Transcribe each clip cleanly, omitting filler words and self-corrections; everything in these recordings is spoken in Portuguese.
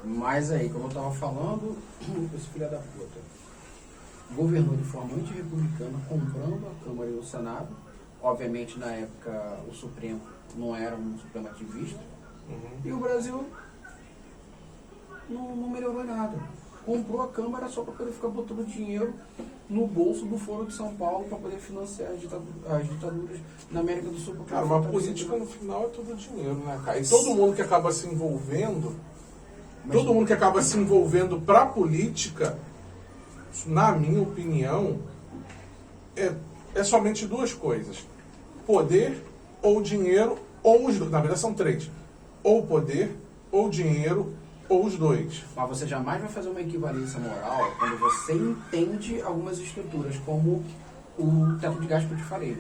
Mas aí, como eu estava falando, esse filho da puta governou de forma antirrepublicana, comprando a Câmara e o Senado. Obviamente, na época, o Supremo não era um supremativista. E o Brasil não melhorou nada. Comprou a Câmara só para poder ficar botando dinheiro no bolso do Foro de São Paulo para poder financiar as ditaduras na América do Sul. Cara, uma política no final é tudo dinheiro, né, cara? E todo mundo que acaba se envolvendo, pra política, na minha opinião, é somente duas coisas. Poder ou dinheiro, ou os dois. Na verdade são três. Ou poder, ou dinheiro, ou os dois. Mas você jamais vai fazer uma equivalência moral quando você entende algumas estruturas, como o teto de gasto que eu te falei.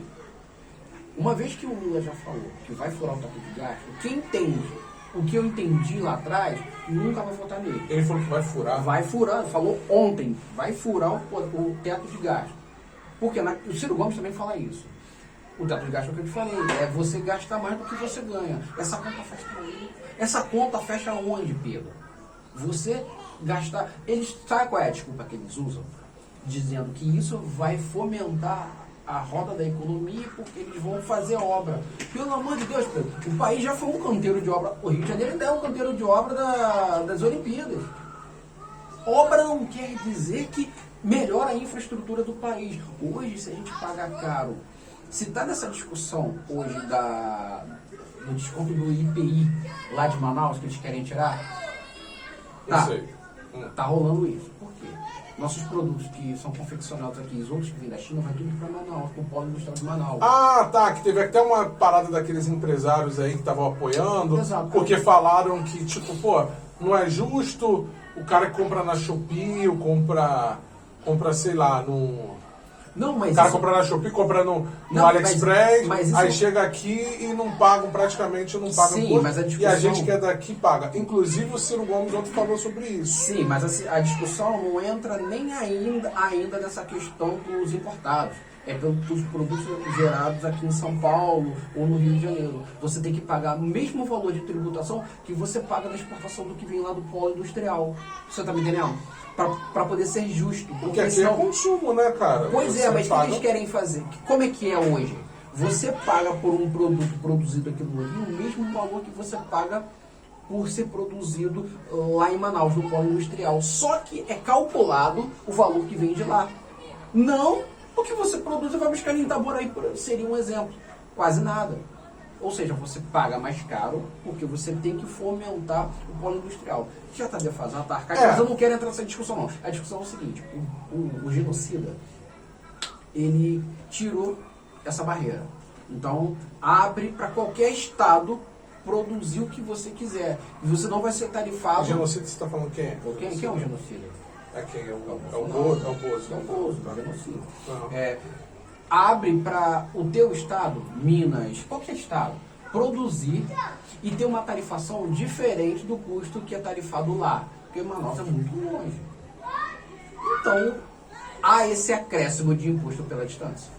Uma vez que o Lula já falou que vai furar o teto de gasto, quem entende o que eu entendi lá atrás, nunca vai votar nele. Ele falou que vai furar? Vai furar, falou ontem, vai furar o teto de gasto. Porque o Ciro Gomes também fala isso. O teto de gasto é o que eu te falei, é você gastar mais do que você ganha. Essa conta fecha onde? Essa conta fecha onde, Pedro? Você gastar... Sabe qual é a desculpa que eles usam? Dizendo que isso vai fomentar a roda da economia porque eles vão fazer obra. Pelo amor de Deus, Pedro, o país já foi um canteiro de obra. O Rio de Janeiro ainda é um canteiro de obra das Olimpíadas. Obra não quer dizer que melhora a infraestrutura do país. Hoje, se a gente pagar caro, se está nessa discussão hoje do desconto do IPI lá de Manaus que eles querem tirar, tá rolando isso. Por quê? Nossos produtos que são confeccionados aqui, os outros que vêm da China, vai tudo para Manaus, para o polo industrial de Manaus. Ah, tá, que teve até uma parada daqueles empresários aí que estavam apoiando, Exato. Porque falaram que, tipo, pô, não é justo o cara que compra na Shopee, ou compra, sei lá, no... Não, mas o cara isso... compra na Shopee, compra no Não, AliExpress, mas aí isso... chega aqui e não pagam, praticamente não pagam. Sim, mas a discussão... E a gente que é daqui paga. Inclusive o Ciro Gomes ontem falou sobre isso. Sim, mas a discussão não entra nem ainda nessa questão dos importados. É pelos produtos gerados aqui em São Paulo ou no Rio de Janeiro. Você tem que pagar o mesmo valor de tributação que você paga na exportação do que vem lá do polo industrial. Você tá me entendendo? Para poder ser justo. Porque aqui é consumo, né, cara? Pois você mas paga... o que eles querem fazer? Como é que é hoje? Você paga por um produto produzido aqui no Rio o mesmo valor que você paga por ser produzido lá em Manaus, no polo industrial. Só que é calculado o valor que vem de lá. Não o que você produz e vai buscar em Itaboraí, seria um exemplo. Quase nada. Ou seja, você paga mais caro porque você tem que fomentar o polo industrial. Já está defasado, está arcaico, mas eu não quero entrar nessa discussão não. A discussão é o seguinte, o genocida, ele tirou essa barreira. Então, abre para qualquer estado produzir o que você quiser. E você não vai ser tarifado... O genocida, você está falando quem é? Quem é um genocida? É quem? É o Bozo? É o Bozo, é o genocida. Abre para o teu estado, Minas, qualquer estado, produzir e ter uma tarifação diferente do custo que é tarifado lá, porque Manaus é muito longe. Então, há esse acréscimo de imposto pela distância.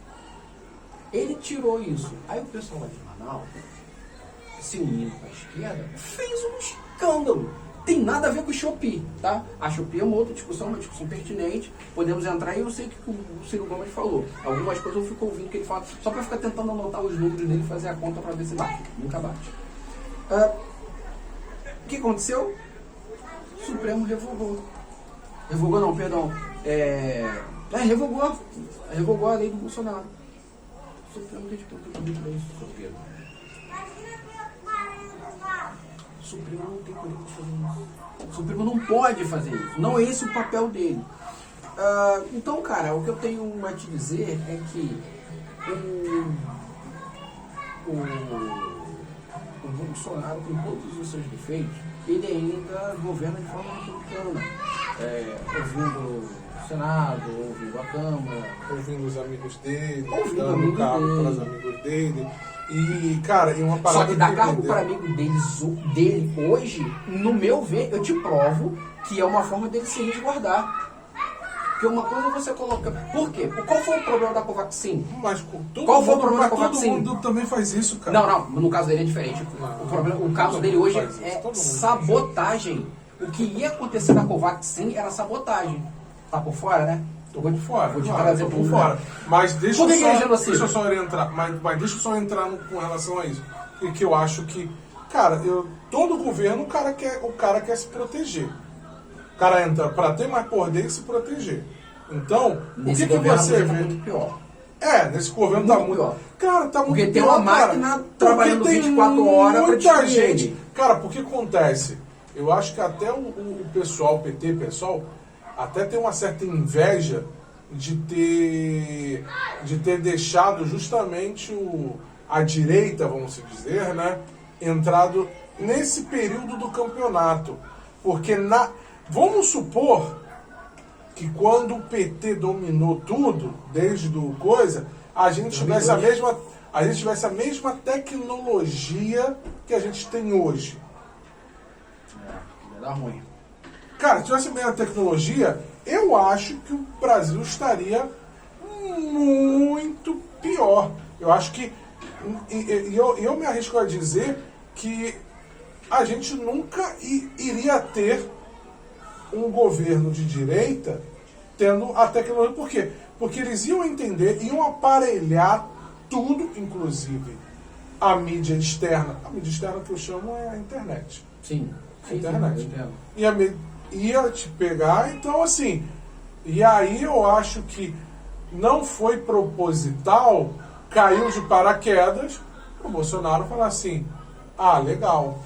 Ele tirou isso. Aí o pessoal lá de Manaus, se unindo com a esquerda, fez um escândalo. Tem nada a ver com o Shopee, tá? A Shopee é uma outra discussão, uma discussão pertinente. Podemos entrar e eu sei que o Ciro Gomes falou. Algumas coisas eu fico ouvindo que ele fala, só para ficar tentando anotar os números dele e fazer a conta para ver se bate. Nunca bate. O que aconteceu? O Supremo revogou. Revogou não, perdão. Revogou a lei do Bolsonaro. O Supremo tem que para isso, Pedro. O Supremo não tem poder de fazer isso. O Supremo não pode fazer isso. Não é esse o papel dele. Então, cara, o que eu tenho a te dizer é que o Bolsonaro, com todos os seus defeitos, ele ainda governa de forma republicana. Ouvindo o Senado, ouvindo a Câmara. Ouvindo os amigos dele, dando cargo para os amigos dele. E, cara, e uma parada... Só que dar cargo para amigo dele hoje, no meu ver, eu te provo que é uma forma dele se resguardar. Porque uma coisa você coloca... Por quê? Qual foi o problema da Covaxin? Mas qual foi o problema da Covaxin? Todo mundo também faz isso, cara. Não, no caso dele é diferente. O caso dele hoje é sabotagem. O que ia acontecer na Covaxin era sabotagem. Tá por fora, né? Tô por fora, Vou te claro, trazer tô pro por mundo. fora. Mas deixa Por que que é eu genocídio? deixa eu só entrar, mas deixa eu só entrar com relação a isso. E que eu acho que, cara, todo governo o cara quer se proteger. O cara entra para ter mais poder e se proteger. Então, Nesse o que governo você tá vê? muito pior. Nesse governo Muito tá muito pior. Cara, tá muito Porque tem pior, uma cara. máquina trabalhando Porque tem 24 horas pra muita destruir gente. ele. Cara, porque acontece? Eu acho que até o pessoal, o PT, pessoal, até tem uma certa inveja de ter deixado justamente a direita, vamos dizer, né, entrado nesse período do campeonato. Porque vamos supor que quando o PT dominou tudo, desde do coisa, a gente tivesse a mesma tecnologia que a gente tem hoje. Vai dar ruim. Cara, se tivesse a mesma tecnologia, eu acho que o Brasil estaria muito pior. Eu acho que... eu me arrisco a dizer que a gente nunca iria ter um governo de direita tendo a tecnologia. Por quê? Porque eles iam entender, iam aparelhar tudo, inclusive a mídia externa. A mídia externa que eu chamo é a internet. Sim. A internet. Sim, Ia te pegar, então assim. E aí eu acho que não foi proposital, caiu de paraquedas, o Bolsonaro falar assim: ah, legal,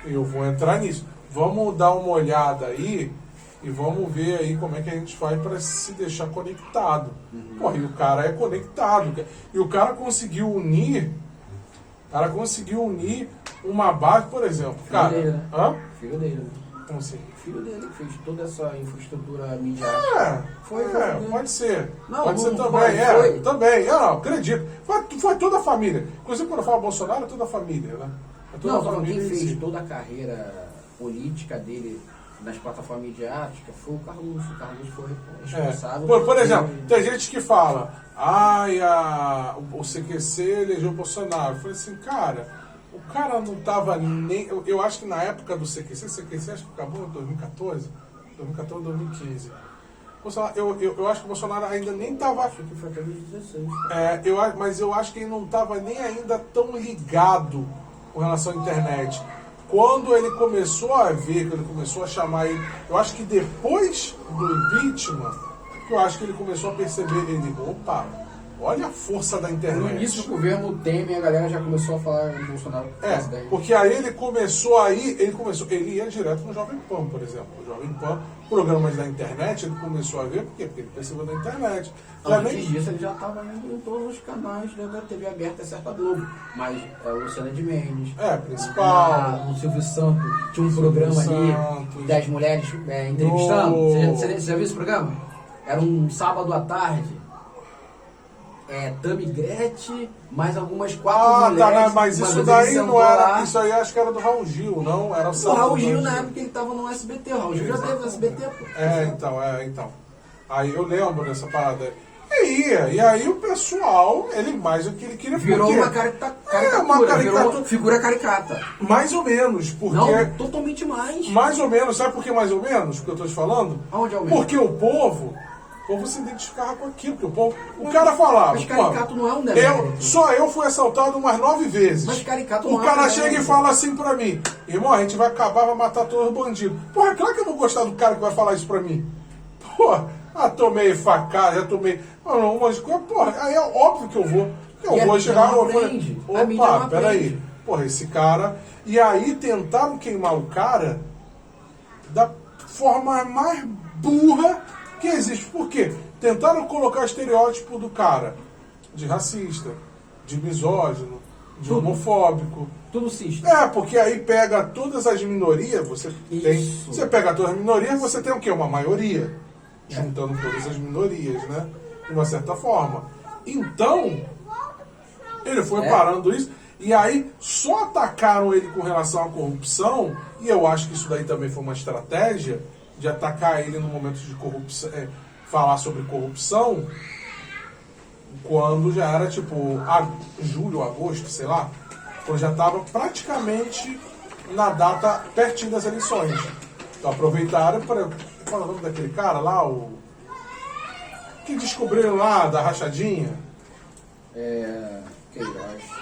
eu vou entrar nisso. Vamos dar uma olhada aí e vamos ver aí como é que a gente faz para se deixar conectado. Porra, e o cara é conectado. E o cara conseguiu unir. Uma base, por exemplo. Filho Cara, dele, né? hã? Filho dele, né? Como assim? Filho dele que fez toda essa infraestrutura midiática. Foi. Pode ser. Não, pode ser não também. foi. Também. Eu não, acredito. Foi toda a família. Inclusive, quando eu falo Bolsonaro, é toda a família, né? É toda Não, a falando, quem família em fez si. toda a carreira política dele nas plataformas midiáticas foi o Carluxo. O Carluxo foi responsável. Por exemplo, tem gente que fala, o CQC elegeu o Bolsonaro. Eu falei assim, cara, o cara não tava nem... Eu acho que na época do CQC acho que acabou em 2014, 2015. Eu acho que o Bolsonaro ainda nem tava... Acho que foi até 2016. Mas eu acho que ele não tava nem ainda tão ligado com relação à internet. Quando ele começou a ver, quando ele começou a chamar ele... Eu acho que depois do impeachment, eu acho que ele começou a perceber, opa, olha a força da internet. No início do governo Temer, a galera já começou a falar do Bolsonaro. Porque aí ele ia direto no Jovem Pan, por exemplo. O Jovem Pan, programas da internet, ele começou a ver, por quê? Porque ele percebeu da internet. Antes disso, ele já estava indo em todos os canais da TV aberta, exceto a Globo. Mas a Luciana de Mendes, principal. o Silvio Santos, tinha um programa ali das mulheres entrevistando. Você já viu esse programa? Era um sábado à tarde. Tammy Gretchen, mais algumas 4 mulheres. Mas isso daí não era. Isso aí acho que era do Raul Gil, não? Era o Raul Gil, na época, ele tava no SBT. O Raul Gil já teve no SBT, pô. Então. Aí eu lembro dessa parada. E aí o pessoal, ele mais o que ele queria... Virou uma caricatura, virou figura caricata. Mais ou menos, porque... Não, totalmente mais. Mais ou menos, sabe por que mais ou menos? Porque eu tô te falando? Aonde é o mesmo? Porque o povo se identificava com aquilo, porque o cara falava... Mas caricato não é um demérito. Só eu fui assaltado umas 9 vezes. Mas caricato não é o cara chega e fala assim pra mim, irmão, a gente vai acabar, vai matar todos os bandidos. Porra, claro que eu vou gostar do cara que vai falar isso pra mim. Porra, tomei facada, já tomei... Não, mas, porra, aí é óbvio que eu vou. Eu vou chegar... Opa, peraí. Porra, esse cara... E aí tentaram queimar o cara da forma mais burra que existe. Por quê? Tentaram colocar o estereótipo do cara de racista, de misógino, de homofóbico. Tudo cis. Porque aí pega todas as minorias, você pega todas as minorias, você tem o quê? Uma maioria. Juntando todas as minorias, né? De uma certa forma. Então, ele foi parando isso. E aí, só atacaram ele com relação à corrupção. E eu acho que isso daí também foi uma estratégia de atacar ele no momento de corrupção, falar sobre corrupção, quando já era tipo julho, agosto, sei lá, quando já estava praticamente na data pertinho das eleições. Então aproveitaram para... Qual é o nome daquele cara lá? O que descobriram lá da rachadinha?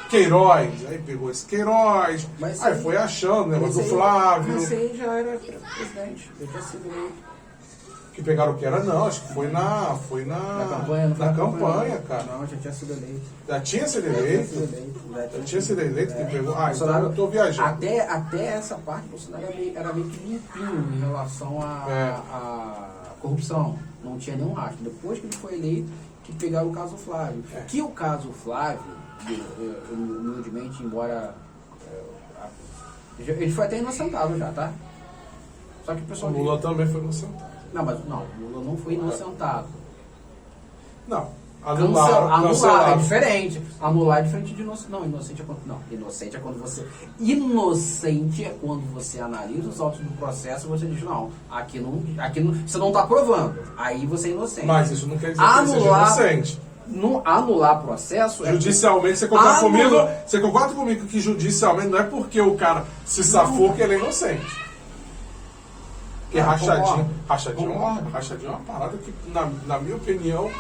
Queiroz. Aí pegou esse Queiroz. Mas aí aí- foi achando o negócio do Esse Flávio. aí já era presidente. Já tinha sido eleito. Que pegaram o que era, não. Acho que foi na Na campanha, não foi na na campanha, cara. Não, já tinha sido eleito. Já tinha sido Já eleito? Já tinha sido eleito que pegou. Ah, então Bolsonaro, eu tô viajando. até essa parte, Bolsonaro era meio que limpinho em relação à corrupção. Não tinha nenhum rastro. Depois que ele foi eleito, que pegaram o caso Flávio. Que o caso Flávio, humildemente, embora... ele foi até inocentado já, tá? Só que o O pessoal... Lula também foi inocentado. Não, mas não, o Lula não foi inocentado. Não. Anular é diferente. Anular é diferente de inocente. Não, inocente é quando. Não, inocente é quando você. Inocente é quando você analisa os autos do processo e você diz, não, aqui não você não está provando. Aí você é inocente. Mas isso não quer dizer que ele seja inocente. Anular processo Judicialmente, você concorda comigo que judicialmente não é porque o cara se safou que ele é inocente. Porque rachadinho é uma parada que, na minha opinião,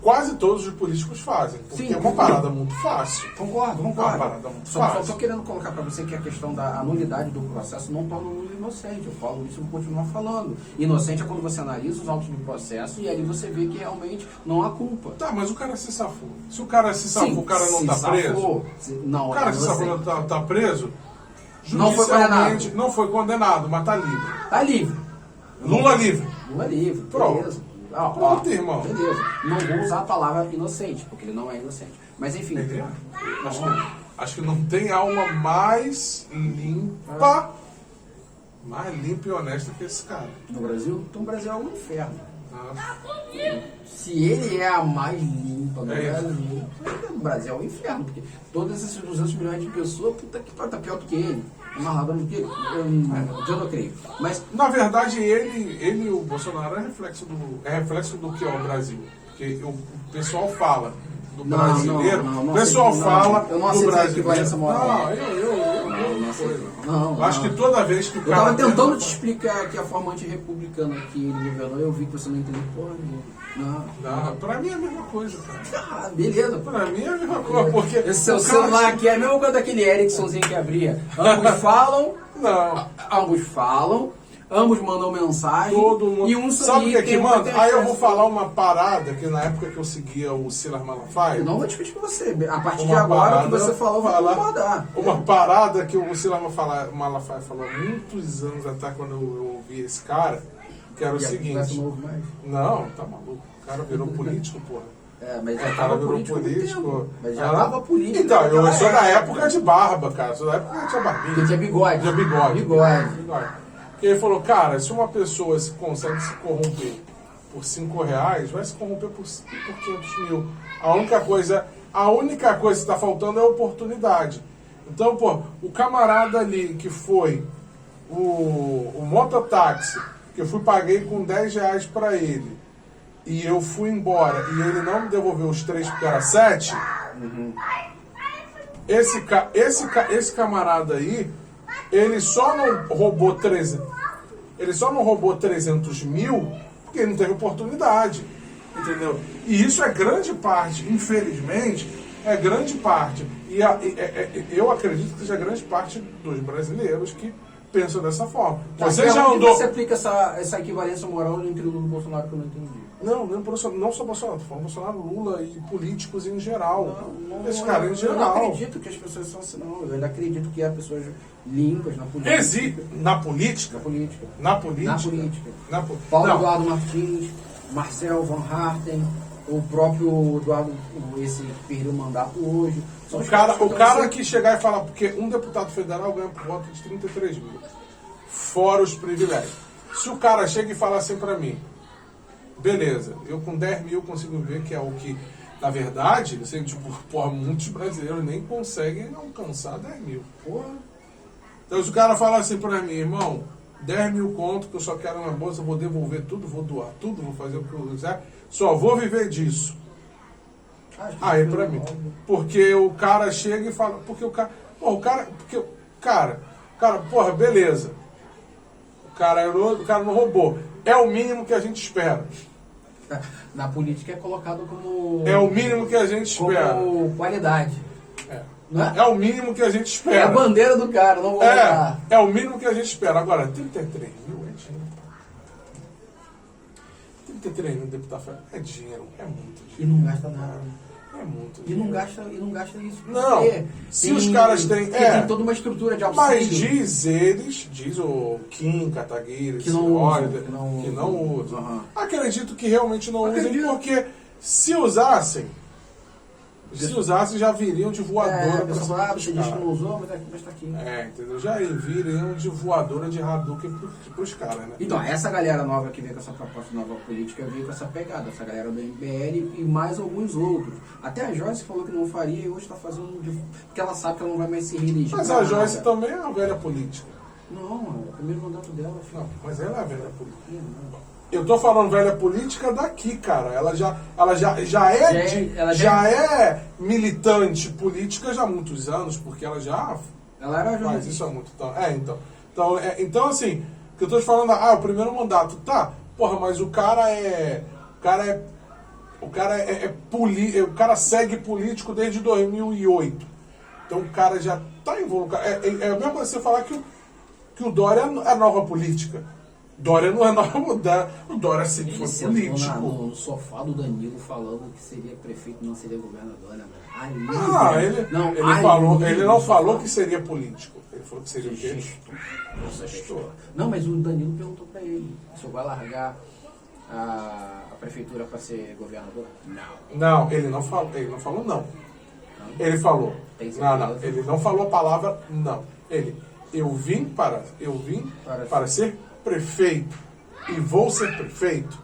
quase todos os políticos fazem. Porque Sim, é uma parada muito fácil. Concordo. É uma parada muito Só fácil. estou querendo colocar para você que a questão da nulidade do processo não torna o Lula inocente. Eu falo isso e vou continuar falando. Inocente é quando você analisa os autos do processo e ali você vê que realmente não há culpa. Tá, mas o cara se safou. Se o cara se safou, o cara não tá preso. Não, O cara se safou, não tá preso. Não foi Judicialmente, condenado. não foi condenado, mas tá livre. Tá livre. Lula livre. Lula livre. Pronto. Beleza. Pronto, irmão. Beleza. Não vou usar a palavra inocente, porque ele não é inocente. Mas enfim. Entendeu? Acho que não tem alma mais limpa e honesta que esse cara. No Brasil? Então o Brasil é um inferno. Ah, Se ele é a mais limpa no É isso. Brasil, o Brasil é um inferno, porque todos esses 200 milhões de pessoas, puta que pariu, tá pior do que ele. É mais ladrão do que ele. Eu não creio. Mas, na verdade, ele o Bolsonaro, é reflexo do que é o Brasil. Porque o pessoal fala do brasileiro. O pessoal fala eu não do aceito essa brasileiro. equivalência moral. Não, Não, acho que toda vez que o eu cara. tava tentando te explicar que a forma antirrepublicana que ele governou, eu vi que você não entendeu porra nenhuma. Não, pra mim é a mesma coisa, cara. Ah, beleza. Pra mim é a mesma coisa, porque. Esse seu o cara celular aqui é a mesma coisa daquele Ericssonzinho que abria. Ambos falam, ambos mandam mensagem. Todo mundo. E um Sabe o que é que tem um manda? tem Aí eu acesso. vou falar uma parada que na época que eu seguia o Silas Malafaia. Eu não vou discutir com você. A partir de Uma agora, o que parada, você falou, eu vou falar- concordar. Uma parada que o Silas Malafaia falou há muitos anos atrás, quando eu ouvi esse cara, que era o E a seguinte. conversa não ouve mais. Não, tá maluco. O cara virou político, porra. Mas O já cara tava virou político. há muito político. tempo. Mas já Ah, tava político. Então, eu naquela sou da época de barba, cara. Sou da época que tinha barbinha. Porque tinha bigode. Tinha bigode. Bigode. Porque ele falou, cara, se uma pessoa consegue se corromper por R$5, vai se corromper por 500 mil. A única coisa que está faltando é oportunidade. Então, pô, o camarada ali que foi o mototáxi, que eu paguei com R$10 para ele, e eu fui embora, e ele não me devolveu os 3 porque era 7, esse camarada aí, ele só não roubou 300 mil porque ele não teve oportunidade. Entendeu? E isso é grande parte, infelizmente, é grande parte. E eu acredito que seja grande parte dos brasileiros que pensam dessa forma. Você já Onde andou. você aplica essa equivalência moral entre o Lula e o Bolsonaro que eu não entendi? Não só Bolsonaro, tô falando Bolsonaro, Lula e políticos em geral. Esse cara em Eu não geral. acredito que as pessoas são assim, não. Eu ainda acredito que há pessoas limpas na política. Existe na política. Na política. Paulo Não. Eduardo Martins, Marcel Van Harten, o próprio Eduardo, esse que perdeu o mandato hoje. São os caras O que cara estão que chegar e falar, porque um deputado federal ganha por volta de 33 mil, fora os privilégios. Se o cara chega e fala assim pra mim, beleza, eu com 10 mil consigo ver que é o que, na verdade, eu sei, tipo, porra, muitos brasileiros nem conseguem alcançar 10 mil. Porra. Então se o cara fala assim pra mim, irmão, 10 mil conto, que eu só quero uma bolsa, eu vou devolver tudo, vou doar tudo, vou fazer o que eu quiser, só vou viver disso. Aí pra mim. Porque o cara chega e fala, porra, beleza. o cara não roubou. É o mínimo que a gente espera. Na política é colocado como... É o mínimo que a gente espera. Como qualidade. Não é? É o mínimo que a gente espera. É a bandeira do cara, não vou roubar. É o mínimo que a gente espera. Agora, 33 mil é dinheiro. 33 mil deputados é dinheiro, é muito dinheiro. E não gasta nada. É muito E dinheiro. não gasta isso. Não, se os caras têm... tem toda uma estrutura de auxílio. Mas diz o Kim Kataguiri, Que não usa. Uhum. Acredito que realmente não usem, Acredito. porque se usassem, já viriam de voadora pra cima dos Você diz que caras. não usou, mas tá aqui. Entendeu? Já viriam de voadora de Hadouken pros caras, né? Então, essa galera nova que veio com essa proposta nova política veio com essa pegada, essa galera do MBL e mais alguns outros. Até a Joyce falou que não faria e hoje está fazendo porque ela sabe que ela não vai mais se reeleger. Mas a Joyce também é uma velha política. Não, é o primeiro mandato dela. Não, mas ela é velha política. Eu tô falando velha política daqui, cara. Ela já é militante política já há muitos anos, porque ela já Ela era faz isso há muito tempo. Então, assim, o que eu tô te falando, o primeiro mandato, tá, porra, mas o cara segue político desde 2008. Então o cara já tá involucrado. É a mesma coisa você falar que o Dória é nova política. Dória não é nova, o Dória sempre foi político. No sofá do Danilo falando que seria prefeito, não seria governador, né? Ele não falou que seria político. Ele falou que seria o quê? Gestor. Não, mas o Danilo perguntou pra ele: o senhor vai largar a prefeitura para ser governador? Não, ele não falou não. Ele falou. Não, ele não falou a palavra não. Eu vim para ser prefeito e vou ser prefeito.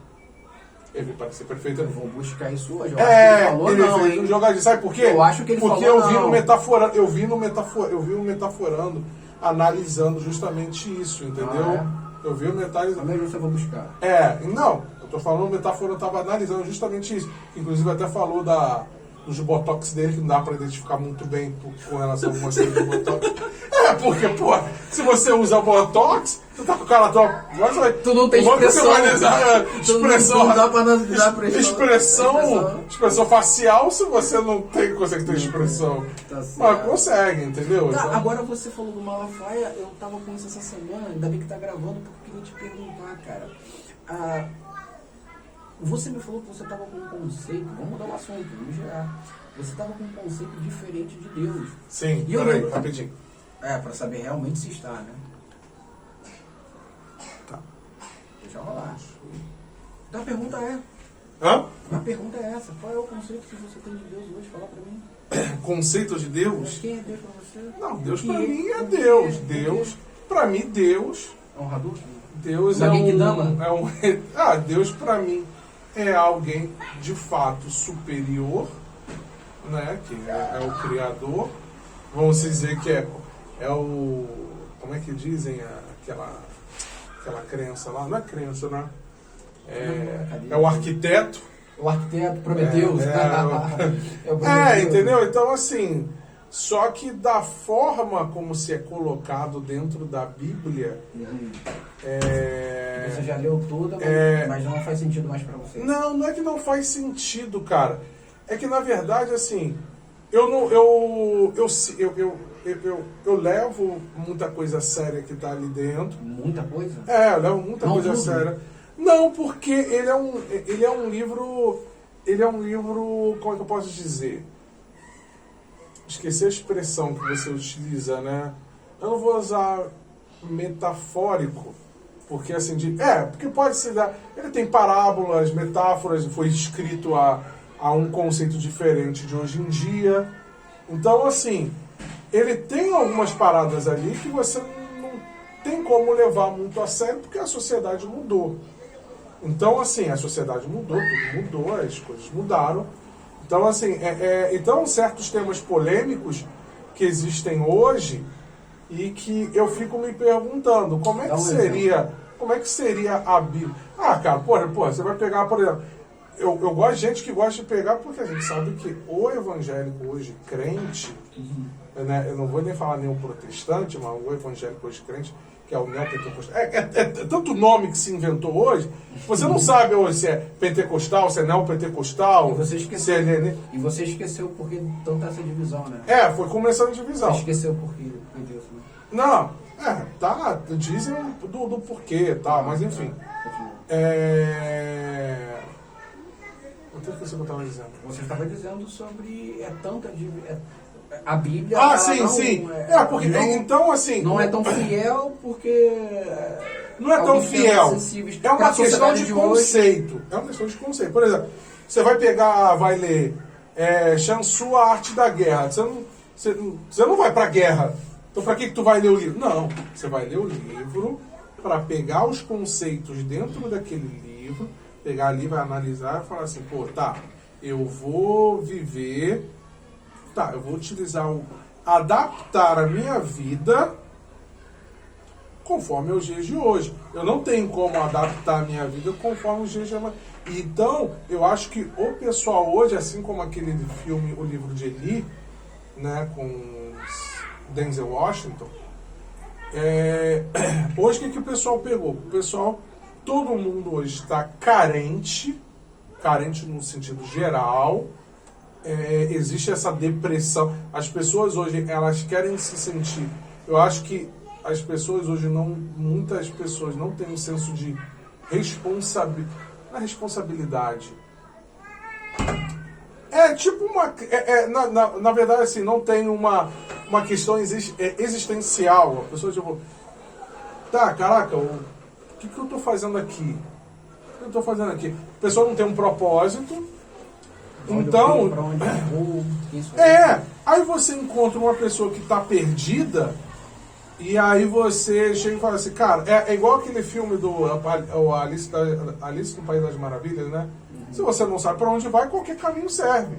Ele veio para ser prefeito. Eu vou buscar isso hoje. Ele fez um jogadinho. Sabe por quê? Eu acho que ele Porque falou eu vi no Metaforando analisando justamente isso, entendeu? Eu vi o Metaforando. Também você vai buscar. Não. Eu tô falando, o Metaforando estava analisando justamente isso. Inclusive até falou dos botox dele, que não dá pra identificar muito bem com relação a algumas coisas de botox. Porque, pô, se você usa botox, tu tá com o cara top. Tu não tem expressão. Expressão. Não dá pra dar expressão facial, se você não consegue ter expressão. Mas consegue, entendeu? Tá, agora você falou do Malafaia, eu tava com isso essa semana, ainda bem que tá gravando, porque eu queria te perguntar, cara. Você me falou que você estava com um conceito, vamos mudar o assunto, vamos gerar. Você estava com um conceito diferente de Deus. Sim, peraí, rapidinho. Para saber realmente se está, né? Tá. Deixa rolar. Então a pergunta é... A pergunta é essa, qual é o conceito que você tem de Deus hoje? Fala para mim. Conceito de Deus? Quem é Deus para você? Não, Deus para mim é Deus. Deus, para mim, Deus... É um Hadouken? Deus Deus para mim é alguém de fato superior, né? Que é o Criador. Vamos dizer que é o... Como é que dizem aquela crença lá? Não é crença, né? É o arquiteto. O arquiteto, Prometeus. Entendeu? Então, assim... Só que da forma como se é colocado dentro da Bíblia... Você já leu toda, mas não faz sentido mais pra você. Não é que não faz sentido, cara. É que, na verdade, assim... Eu levo muita coisa séria que tá ali dentro. Muita coisa? Eu levo muita coisa séria. Não, porque ele é um livro... Ele é um livro... Como é que eu posso dizer? Esqueci a expressão que você utiliza, né? Eu não vou usar metafórico, porque assim, porque pode ser, ele tem parábolas, metáforas, foi escrito a um conceito diferente de hoje em dia. Então, assim, ele tem algumas paradas ali que você não tem como levar muito a sério, porque a sociedade mudou. Então, assim, a sociedade mudou, tudo mudou, as coisas mudaram. Então, assim, então certos temas polêmicos que existem hoje e que eu fico me perguntando, como é que seria a Bíblia? Cara, porra, você vai pegar, por exemplo, eu gosto de gente que gosta de pegar, porque a gente sabe que o evangélico hoje, crente, né, eu não vou nem falar nenhum protestante, mas o evangélico hoje crente, que é o neopentecostal. É tanto nome que se inventou hoje, você não sabe hoje se é pentecostal, se é neopentecostal, se é... E você esqueceu o porquê de tanta essa divisão, né? Foi começando a divisão. Você esqueceu o porquê disso, né? Não, dizem do porquê e tal, mas enfim. Eu esqueci o que eu estava dizendo. Você estava dizendo sobre a Bíblia. Sim. Porque então assim. Não é tão fiel porque. Não é tão fiel. É uma questão de conceito. É uma questão de conceito. Por exemplo, você vai ler Shansu, a Arte da Guerra. Você não vai para a guerra. Então, para que tu vai ler o livro? Não. Você vai ler o livro para pegar os conceitos dentro daquele livro, pegar ali, vai analisar e falar assim, eu vou viver, eu vou utilizar adaptar a minha vida conforme os dias de hoje. Eu não tenho como adaptar a minha vida conforme os dias de hoje. Então, eu acho que o pessoal hoje, assim como aquele filme, O Livro de Eli, né, com Denzel Washington, hoje o que o pessoal pegou? O pessoal, todo mundo hoje está carente no sentido geral, existe essa depressão, as pessoas hoje, elas querem se sentir, eu acho que as pessoas hoje muitas pessoas não têm um senso de responsabilidade. Na verdade, assim, não tem uma questão existencial. A pessoa, tipo, caraca, o que eu estou fazendo aqui? O que eu estou fazendo aqui? A pessoa não tem um propósito. Então, aí você encontra uma pessoa que está perdida, e aí você chega e fala assim, cara, é igual aquele filme do Alice no País das Maravilhas, né? Se você não sabe para onde vai, qualquer caminho serve.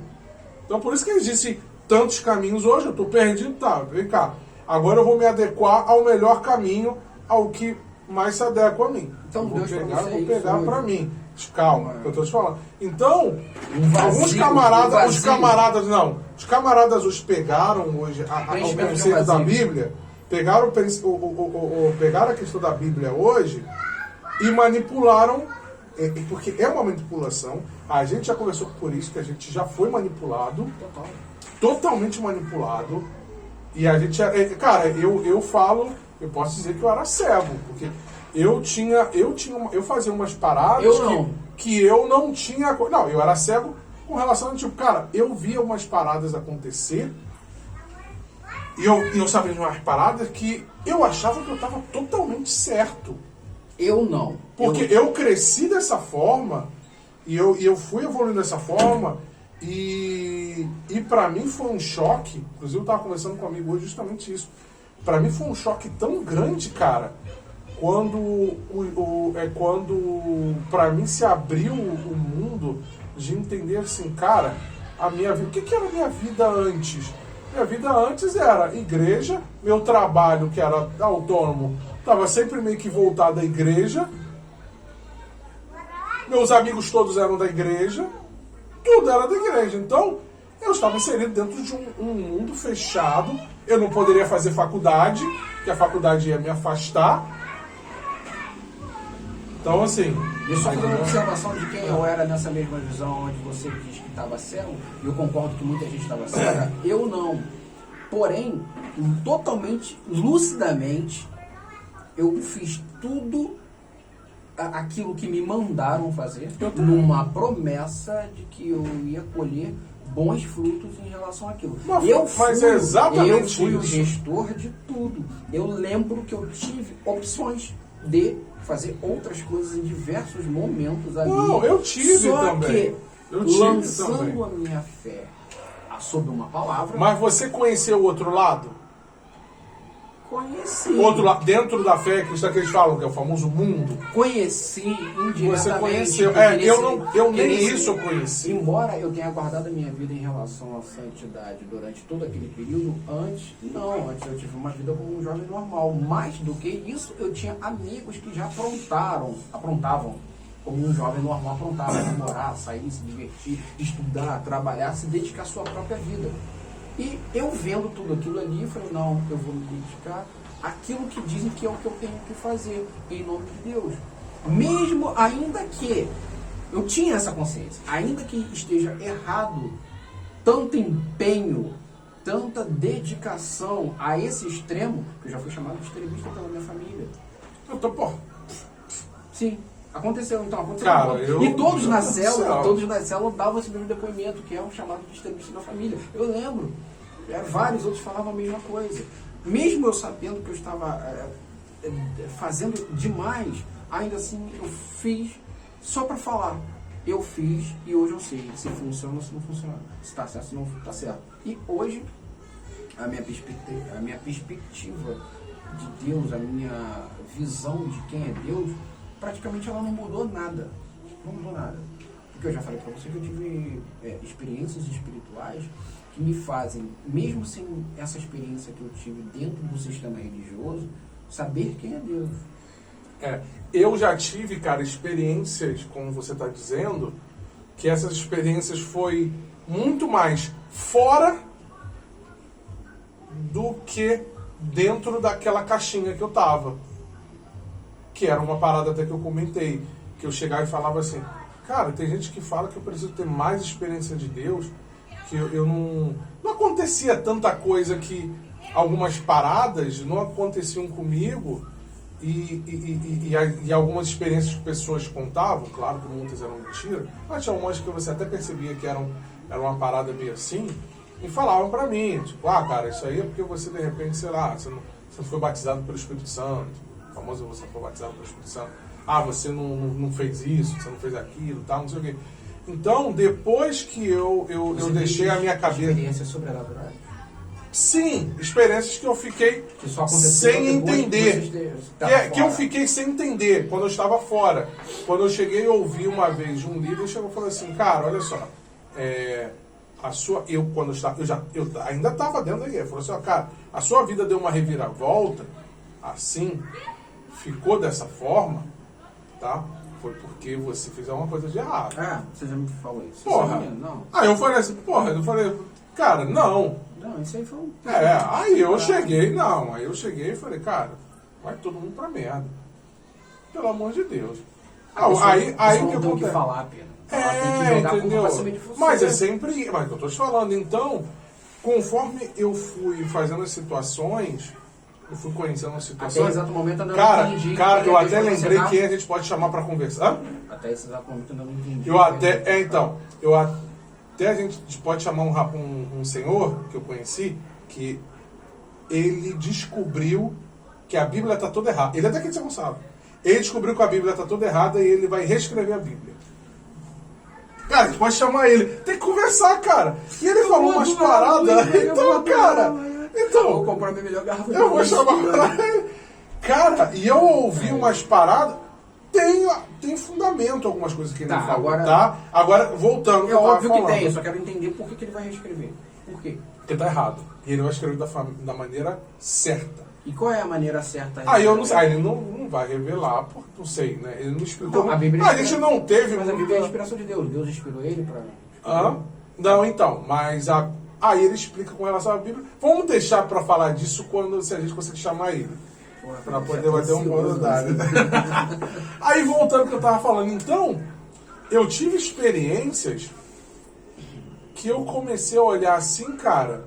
Então, por isso que existe tantos caminhos hoje, eu estou perdido, vem cá. Agora eu vou me adequar ao melhor caminho, ao que mais se adequa a mim. Então, vou pegar para mim. Calma, que eu estou te falando. Então, os camaradas hoje pegaram hoje o conceito da Bíblia, pegaram a questão da Bíblia hoje e manipularam. Porque é uma manipulação, a gente já conversou por isso, que a gente já foi manipulado, totalmente manipulado, e a gente, eu posso dizer que eu era cego, porque eu fazia umas paradas que eu não tinha, eu era cego com relação a, tipo, eu via umas paradas acontecer, e eu sabia de umas paradas que eu achava que eu estava totalmente certo. Eu não. Porque eu cresci dessa forma, e eu fui evoluindo dessa forma, e para mim foi um choque, inclusive eu estava conversando com um amigo hoje justamente isso, para mim foi um choque tão grande, cara, quando para mim se abriu o mundo de entender assim, cara, a minha vida, o que era a minha vida antes? Minha vida antes era igreja, meu trabalho que era autônomo, estava sempre meio que voltado à igreja. Meus amigos todos eram da igreja. Tudo era da igreja. Então, eu estava inserido dentro de um mundo fechado. Eu não poderia fazer faculdade, porque a faculdade ia me afastar. Então, assim... Isso foi uma observação de quem eu era nessa mesma visão onde você diz que estava cego, e eu concordo que muita gente estava cega. Eu não. Porém, totalmente, lucidamente, eu fiz tudo aquilo que me mandaram fazer, numa promessa de que eu ia colher bons frutos em relação àquilo. Eu fui o gestor de tudo. Eu lembro que eu tive opções de fazer outras coisas em diversos momentos ali. Não, eu tive também. Lançando a minha fé sobre uma palavra... Mas você conheceu o outro lado? Conheci. Outro lado, dentro da fé cristã que eles falam, que é o famoso mundo. Conheci indiretamente. Você conheceu. Eu conheci. Embora eu tenha guardado a minha vida em relação à santidade durante todo aquele período, antes eu tive uma vida como um jovem normal. Mais do que isso, eu tinha amigos que já aprontavam como um jovem normal aprontava, namorar, sair, se divertir, estudar, trabalhar, se dedicar à sua própria vida. E eu vendo tudo aquilo ali, falei, não, eu vou me dedicar àquilo que dizem que é o que eu tenho que fazer, em nome de Deus. Mesmo, ainda que eu tinha essa consciência, ainda que esteja errado, tanto empenho, tanta dedicação a esse extremo, que eu já fui chamado de extremista pela minha família. Eu tô, pô. Sim, aconteceu. Cara, e todos na célula davam esse mesmo depoimento, que é um chamado de extremista da família. Eu lembro. Vários outros falavam a mesma coisa. Mesmo eu sabendo que eu estava fazendo demais, ainda assim eu fiz só para falar. Eu fiz e hoje eu sei se funciona ou se não funciona. Se está certo ou se não está certo. E hoje a minha perspectiva de Deus, a minha visão de quem é Deus, praticamente ela não mudou nada. Não mudou nada. Porque eu já falei para você que eu tive experiências espirituais que me fazem, mesmo sem essa experiência que eu tive dentro do sistema religioso, saber quem é Deus. Eu já tive, cara, experiências, como você está dizendo, que essas experiências foi muito mais fora do que dentro daquela caixinha que eu tava. Que era uma parada até que eu comentei, que eu chegava e falava assim, cara, tem gente que fala que eu preciso ter mais experiência de Deus, que eu não acontecia tanta coisa, que algumas paradas não aconteciam comigo, e algumas experiências que pessoas contavam, claro que muitas eram mentira, mas tinha umas que você até percebia que era uma parada meio assim, e falavam pra mim, tipo, cara, isso aí é porque você de repente, sei lá, você não foi batizado pelo Espírito Santo, o famoso você foi batizado pelo Espírito Santo, você não fez isso, você não fez aquilo, tal, não sei o quê. Então, depois que eu deixei a minha cabeça... Experiências sobrenaturais? Sim, experiências que eu fiquei sem entender. Que eu fiquei sem entender quando eu estava fora. Quando eu cheguei e ouvi uma vez um líder, chegou e falou assim, cara, olha só, eu ainda estava dentro da igreja, falou assim, cara, a sua vida deu uma reviravolta, assim, ficou dessa forma, tá? Foi porque você fez alguma coisa de errado. Você já me falou isso. Porra. Não. Aí eu falei assim, cara, não. Não, isso aí foi um... Aí eu cheguei e falei, cara, vai todo mundo pra merda. Pelo amor de Deus. Aí que eu tenho que falar, Pedro. Entendeu? Mas é sempre... Mas eu tô te falando, então, conforme eu fui fazendo as situações, eu fui conhecendo as situações... Até exato momento eu não entendi. Cara, eu até lembrei quem a gente pode chamar pra conversar. Até esse exato momento eu não entendi. Até a gente pode chamar um senhor que eu conheci, que ele descobriu que a Bíblia está toda errada. Ele até que você não sabe. Ele descobriu que a Bíblia está toda errada e ele vai reescrever a Bíblia. Cara, a gente pode chamar ele. Tem que conversar, cara. E ele falou umas paradas. Então, cara... Eu vou comprar minha melhor garrafa. Eu vou chamar ele. Cara, e eu ouvi umas paradas... Tem fundamento algumas coisas que ele falou, tá? Agora, voltando... É óbvio que tem, eu só quero entender por que ele vai reescrever. Por quê? Porque tá errado. E ele vai escrever da maneira certa. E qual é a maneira certa? Eu não sei. Ele não vai revelar, porque não sei, né? Ele não explicou. Não, a Bíblia a gente não teve... Mas a Bíblia é a inspiração de Deus. Deus inspirou ele para... Não, então. Mas aí ele explica com relação à Bíblia. Vamos deixar para falar disso se a gente conseguir chamar ele. Para poder bater um bom andar. Aí voltando ao que eu tava falando, então, eu tive experiências que eu comecei a olhar assim, cara.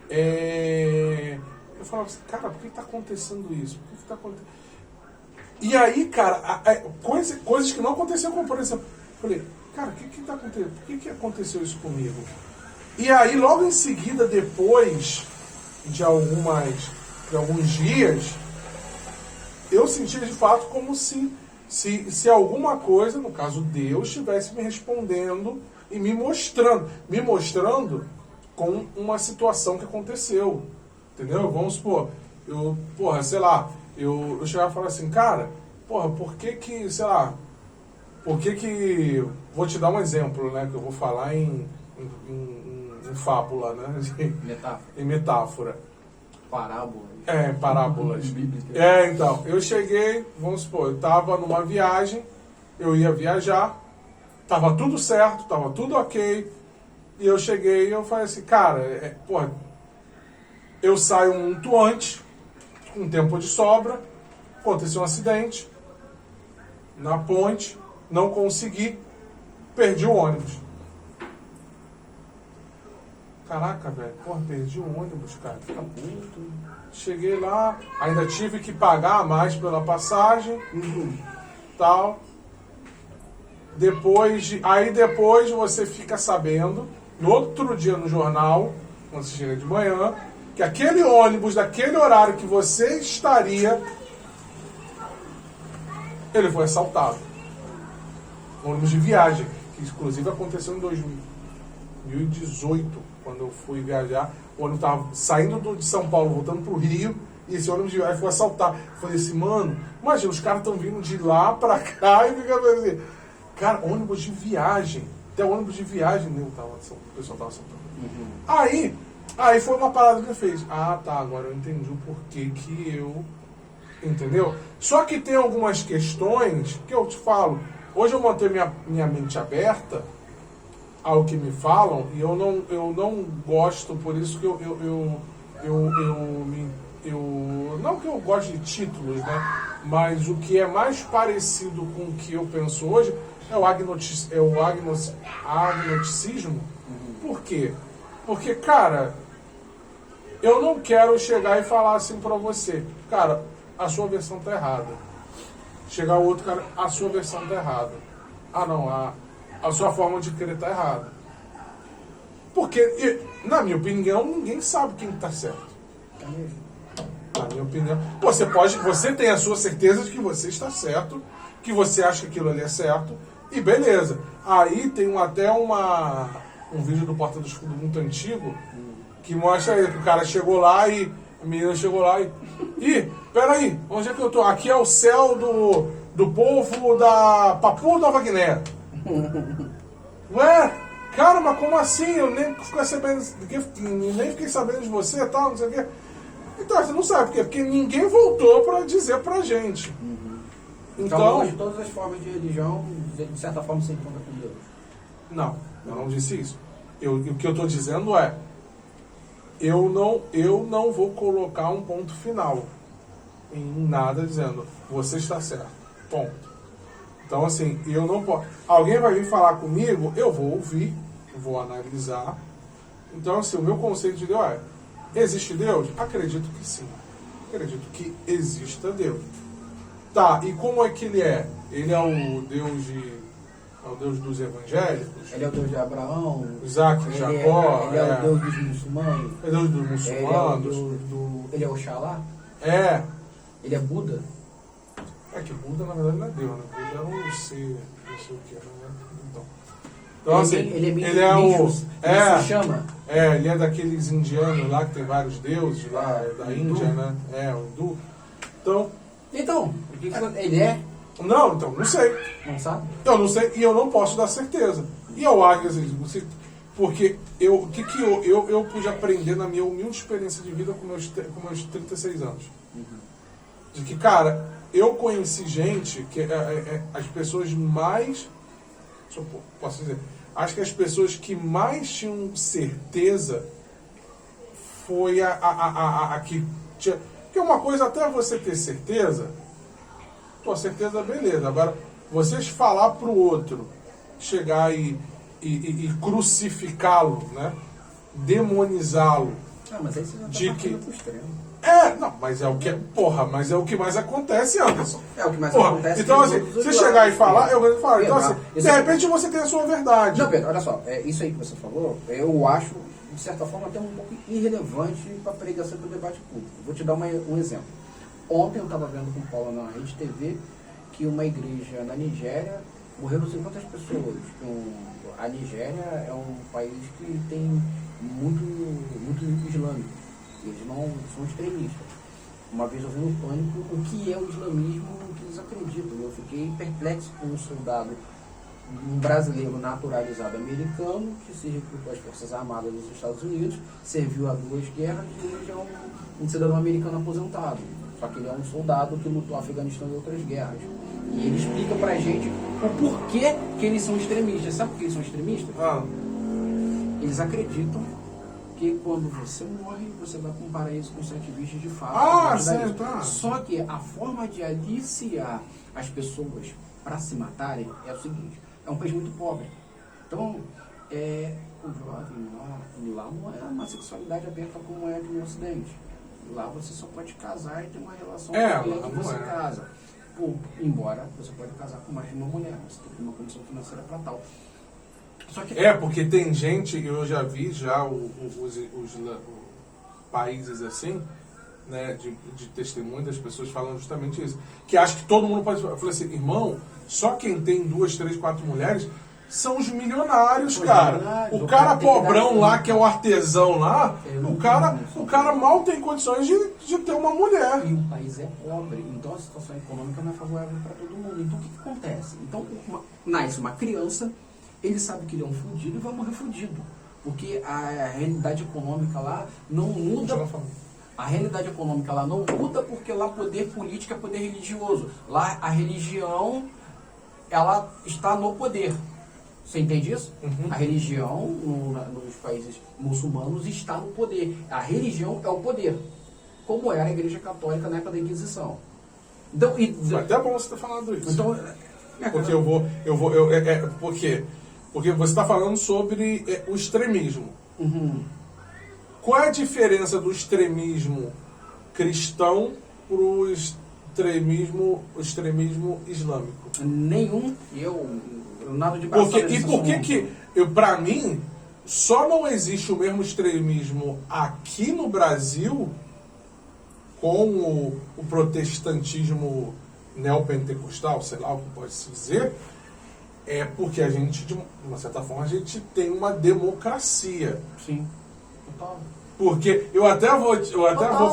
Eu falava assim, cara, por que tá acontecendo isso? Por que tá acontecendo? E aí, cara, coisas que não aconteceram, como por exemplo, eu falei, cara, o que tá acontecendo? Por que aconteceu isso comigo? E aí, logo em seguida, depois de alguns dias, eu sentia de fato como se alguma coisa, no caso Deus, estivesse me respondendo e me mostrando com uma situação que aconteceu. Entendeu? Vamos supor, eu chegava e falava assim, cara, por que, vou te dar um exemplo, né, que eu vou falar em fábula, né? Metáfora. Em metáfora. Parábolas. Bíblicas. Então, eu cheguei, vamos supor, eu estava numa viagem, eu ia viajar, estava tudo certo, estava tudo ok, E eu cheguei e eu falei assim, cara, porra, eu saio muito antes, com tempo de sobra, aconteceu um acidente na ponte, não consegui, perdi o ônibus. Caraca, velho, porra, perdi o ônibus, cara, fica puto. Cheguei lá, ainda tive que pagar mais pela passagem, tal. Aí depois você fica sabendo, no outro dia no jornal, quando você chega de manhã, que aquele ônibus, daquele horário que você estaria, ele foi assaltado. Ônibus de viagem, que inclusive aconteceu em 2018, quando eu fui viajar. O ônibus estava saindo de São Paulo, voltando para o Rio, e esse ônibus de viagem foi assaltar. Eu falei assim, mano, imagina, os caras estão vindo de lá para cá e ficam assim, cara, ônibus de viagem. Até ônibus de viagem o pessoal estava assaltando. Aí foi uma parada que ele fez. Ah, tá, agora eu entendi o porquê que eu... Entendeu? Só que tem algumas questões que eu te falo. Hoje eu mantenho minha mente aberta ao que me falam e eu não gosto, por isso que não que eu goste de títulos, né? Mas o que é mais parecido com o que eu penso hoje é o agnosticismo. Por quê? Porque, cara, eu não quero chegar e falar assim pra você, cara, a sua versão tá errada. Chegar o outro cara, a sua versão tá errada. Ah, não, a sua forma de crer tá errada. Porque, na minha opinião, ninguém sabe quem tá certo. Na minha opinião. Você tem a sua certeza de que você está certo, que você acha que aquilo ali é certo, e beleza. Aí tem até um vídeo do Porta dos Fundos muito antigo, que mostra aí que o cara chegou lá e a menina chegou lá e... Ih, peraí, onde é que eu tô? Aqui é o céu do povo da Papu Nova Guiné. Ué, cara, mas como assim? Eu nem fiquei sabendo de você e tal, não sei o quê. Então, você não sabe por quê? Porque ninguém voltou pra dizer pra gente. Então, hoje, todas as formas de religião, de certa forma, se encontram com Deus. Não, eu não disse isso. O que eu estou dizendo é, eu não vou colocar um ponto final em nada dizendo, você está certo, ponto. Então, assim, eu não posso... Alguém vai vir falar comigo, eu vou ouvir, vou analisar. Então, assim, o meu conceito de Deus é, existe Deus? Acredito que sim. Acredito que exista Deus. Tá, e como é que ele é? Ele é o Deus dos evangélicos? Ele é o Deus de Abraão? Isaac, Jacó? Ele é o Deus dos muçulmanos? É Deus dos muçulmanos? Ele é Oxalá? É. Ele é Buda? É que Buda, na verdade, não é Deus, né? Buda é um ser, não sei o que, né? Então assim, ele se chama? Ele é daqueles indianos lá, que tem vários deuses lá, da Índia, né? O hindu. Então, o que ele é? Não, então, não sei. Não sabe? Eu não sei e eu não posso dar certeza. E eu acho assim, porque o que eu pude aprender na minha humilde experiência de vida com meus 36 anos. De que, cara, eu conheci gente que as pessoas mais... Posso dizer? Acho que as pessoas que mais tinham certeza foi a que tinha... Porque uma coisa, até você ter certeza, tua certeza, beleza. Agora, vocês falar pro outro, chegar e crucificá-lo, né? Demonizá-lo. Mas aí você já de tá que pro extremo. Não, mas é o que... mas é o que mais acontece, Anderson. É o que mais acontece. Então, assim, você chegar e falar, eu vou falar. Então, assim, de repente você tem a sua verdade. Não, Pedro, olha só, isso aí que você falou, eu acho, de certa forma, até um pouco irrelevante para a pregação do debate público. Vou te dar um exemplo. Ontem eu estava vendo com o Paulo na Rede TV que uma igreja na Nigéria morreram 50 pessoas. A Nigéria é um país que tem muito islâmico. Eles não são extremistas. Uma vez eu vi no Pânico o que é o islamismo, o que eles acreditam. Eu fiquei perplexo com um soldado, um brasileiro naturalizado americano, que se recrutou às Forças Armadas dos Estados Unidos, serviu a 2 guerras e hoje é um cidadão americano aposentado. Só que ele é um soldado que lutou no Afeganistão e outras guerras. E ele explica pra gente o porquê que eles são extremistas. Sabe por que eles são extremistas? Eles acreditam que quando você morre, você vai para um paraíso com 7 virgens de fato. Ah, certo. Tá. Só que a forma de aliciar as pessoas para se matarem é o seguinte: é um país muito pobre. Então, o jovem lá não é uma sexualidade aberta como é aqui no Ocidente. Lá você só pode casar e ter uma relação com quem que você casa. Embora você pode casar com mais de uma mulher, você tem uma condição financeira para tal. Só que porque tem gente, eu já vi os países assim, né, de testemunho das pessoas falando justamente isso, que acha que todo mundo pode. Eu falei assim, irmão, só quem tem 2, 3, 4 mulheres são os milionários, cara. O cara pobrão lá, que é o artesão lá, o cara mal tem condições de ter uma mulher. E o país é pobre, então a situação econômica não é favorável para todo mundo. Então o que acontece? Então nasce uma criança, ele sabe que ele é um fudido e vai morrer fudido. Porque a realidade econômica lá não muda. A realidade econômica lá não muda porque lá poder político é poder religioso. Lá a religião, ela está no poder. Você entende isso? Uhum. A religião nos países muçulmanos está no poder. A religião é o poder. Como era a Igreja Católica na época da Inquisição. Então, foi até bom você ter falado isso. Então, porque você está falando sobre o extremismo. Uhum. Qual é a diferença do extremismo cristão para o extremismo islâmico? Nenhum. Nada de passar. E por que para mim, só não existe o mesmo extremismo aqui no Brasil com o protestantismo neopentecostal, sei lá o que pode se dizer, é porque a gente, de uma certa forma, a gente tem uma democracia. Sim, total. Porque eu até vou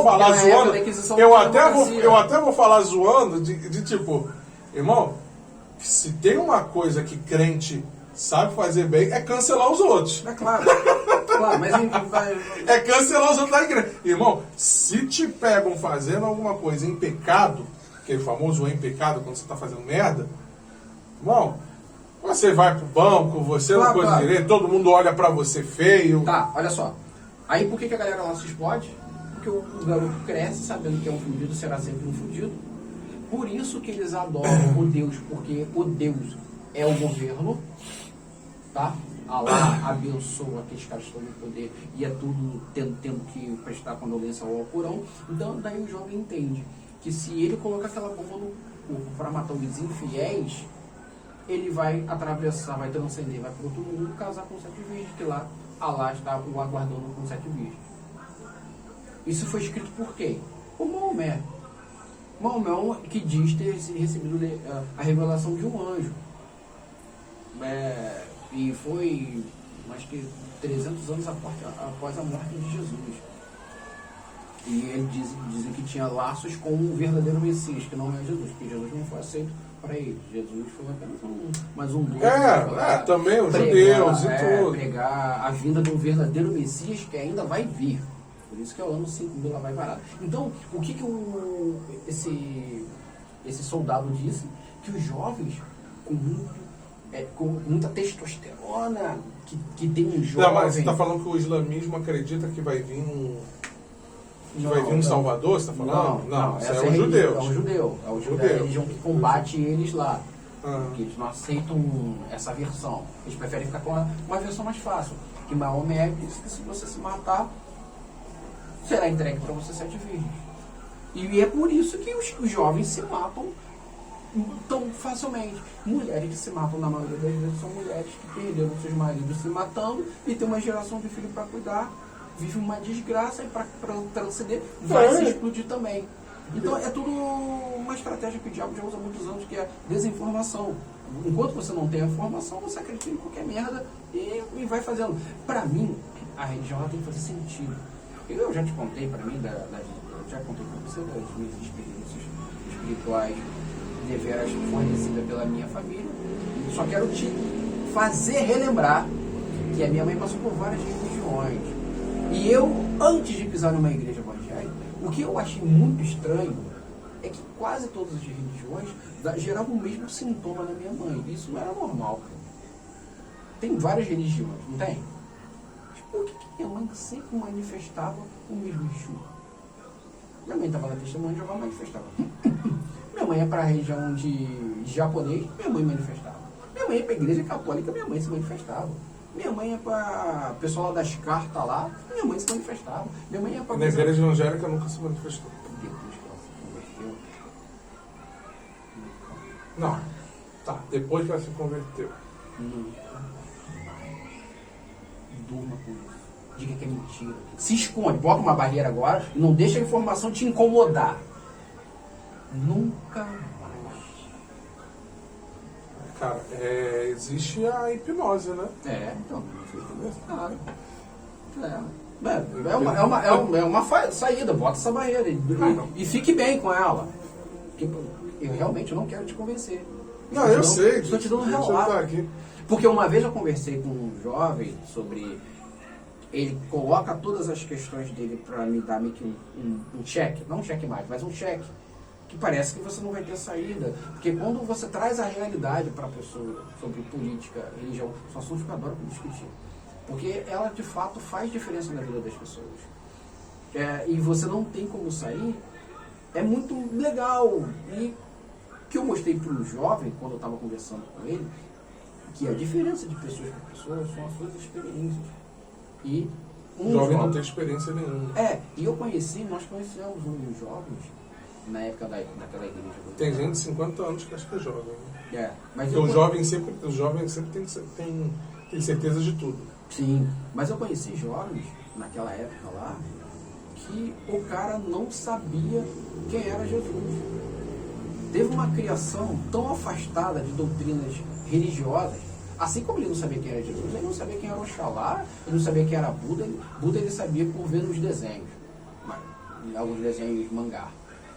falar zoando, eu até vou falar zoando de tipo, irmão, se tem uma coisa que crente sabe fazer bem, é cancelar os outros. É claro, mas é cancelar os outros da igreja. Irmão, se te pegam fazendo alguma coisa em pecado, aquele famoso em pecado, quando você está fazendo merda, irmão, você vai pro banco, você não coisa direito, todo mundo olha pra você feio. Tá, olha só. Aí por que a galera lá se explode? Porque o garoto cresce sabendo que é um fudido, será sempre um fudido. Por isso que eles adoram o Deus, porque o Deus é o governo, tá? Allah abençoa aqueles caras que estão no poder e é tudo tendo que prestar condolência ao Alcorão. Então daí o jovem entende que se ele colocar aquela bomba no corpo para matar os infiéis, ele vai atravessar, vai transcender, vai para outro mundo, casar com 7 virgens, que lá Allah está o aguardando com 7 virgens. Isso foi escrito por quem? Por Maomé. Maomé que diz ter recebido a revelação de um anjo. E foi, acho que 300 anos após a morte de Jesus. E ele dizem que tinha laços com o verdadeiro Messias, que não é Jesus, porque Jesus não foi aceito para ele. Jesus foi apenas mais um doce. Também os judeus e tudo. Pregar a vinda do verdadeiro Messias que ainda vai vir. Por isso que é o ano 5000 lá vai parar. Então, o que esse soldado disse? Que os jovens, com muita testosterona, que tem um jovem... Não, mas você está falando que o islamismo acredita que vai vir um Salvador, você está falando? Não, isso é os judeus. É o judeu. É a religião que combate eles lá. Porque eles não aceitam essa versão. Eles preferem ficar com uma versão mais fácil. Que Maomé disse que se você se matar, será entregue para você 7 virgens. E é por isso que os jovens se matam tão facilmente. Mulheres que se matam, na maioria das vezes, são mulheres que perderam seus maridos se matando e tem uma geração de filho para cuidar, vive uma desgraça e para transcender vai se explodir também. Então é tudo uma estratégia que o diabo já usa há muitos anos, que é desinformação. Enquanto você não tem a informação, você acredita em qualquer merda e vai fazendo. Para mim, a religião ela tem que fazer sentido. Eu já te contei, para mim, já contei para você das minhas experiências espirituais deveras fornecidas pela minha família. Só quero te fazer relembrar que a minha mãe passou por várias religiões. E eu, antes de pisar numa igreja evangélica, o que eu achei muito estranho é que quase todas as religiões geravam o mesmo sintoma na minha mãe. Isso não era normal, cara. Tem várias religiões, não tem? Por que minha mãe sempre manifestava o mesmo Exu? Minha mãe estava na testemunha de Jeová, manifestava. Minha mãe é para a região de japonês, minha mãe manifestava. Minha mãe é para a igreja católica, minha mãe se manifestava. Minha mãe é para o pessoal lá das cartas lá, minha mãe se manifestava. Minha mãe é para... Na igreja evangélica nunca se manifestou. Depois que ela se converteu. Não. Tá, depois que ela se converteu. Durma com isso. Diga que é mentira. Se esconde, bota uma barreira agora e não deixa a informação te incomodar. Nunca mais. Cara, existe a hipnose, né? Então. Claro. É uma saída, bota essa barreira e fique bem com ela. Porque eu realmente não quero te convencer. Não, eu sei. Estou te dando um Deixa eu relato. estar aqui. Porque uma vez eu conversei com um jovem sobre... Ele coloca todas as questões dele para me dar meio que um cheque. Não um cheque mais, mas um cheque. Que parece que você não vai ter saída. Porque quando você traz a realidade para a pessoa sobre política, religião, são assuntos que eu adoro discutir. Porque ela, de fato, faz diferença na vida das pessoas. E você não tem como sair. É muito legal. E o que eu mostrei para o jovem, quando eu estava conversando com ele, que a diferença de pessoas para pessoas são as suas experiências. E O jovem não tem experiência nenhuma. E nós conhecemos uns jovens na época daquela igreja. Tem gente de 50 anos que acha que é jovem. Mas Porque o jovem sempre tem certeza de tudo. Sim, mas eu conheci jovens naquela época lá que o cara não sabia quem era Jesus. Teve uma criação tão afastada de doutrinas religiosas, assim como ele não sabia quem era Jesus, ele não sabia quem era Oxalá, ele não sabia quem era Buda. Buda ele sabia por ver nos desenhos, alguns desenhos mangá,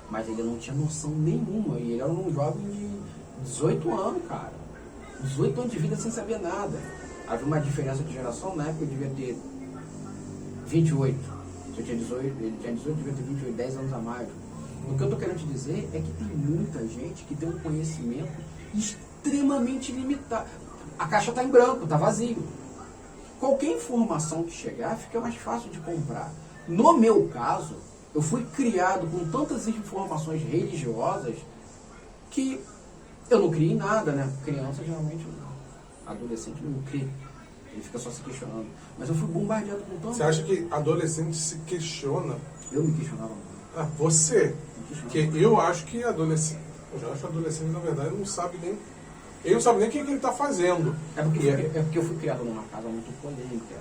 mas ele não tinha noção nenhuma, e ele era um jovem de 18 anos, cara. 18 anos de vida sem saber nada. Havia uma diferença de geração, na época eu devia ter 28. Se eu tinha 18, ele tinha 18, eu devia ter 28, 10 anos a mais. O que eu estou querendo te dizer é que tem muita gente que tem um conhecimento extremamente limitado. A caixa está em branco, está vazio. Qualquer informação que chegar fica mais fácil de comprar. No meu caso, eu fui criado com tantas informações religiosas que eu não criei em nada, né? Criança geralmente, adolescente não cria. Ele fica só se questionando. Mas eu fui bombardeado com tanto. Você acha que adolescente se questiona? Eu me questionava muito. Você. Porque eu acho que adolescente. Eu já acho que adolescente, na verdade, não sabe nem. Ele não sabe nem o que ele está fazendo. É porque eu fui criado numa casa muito polêmica.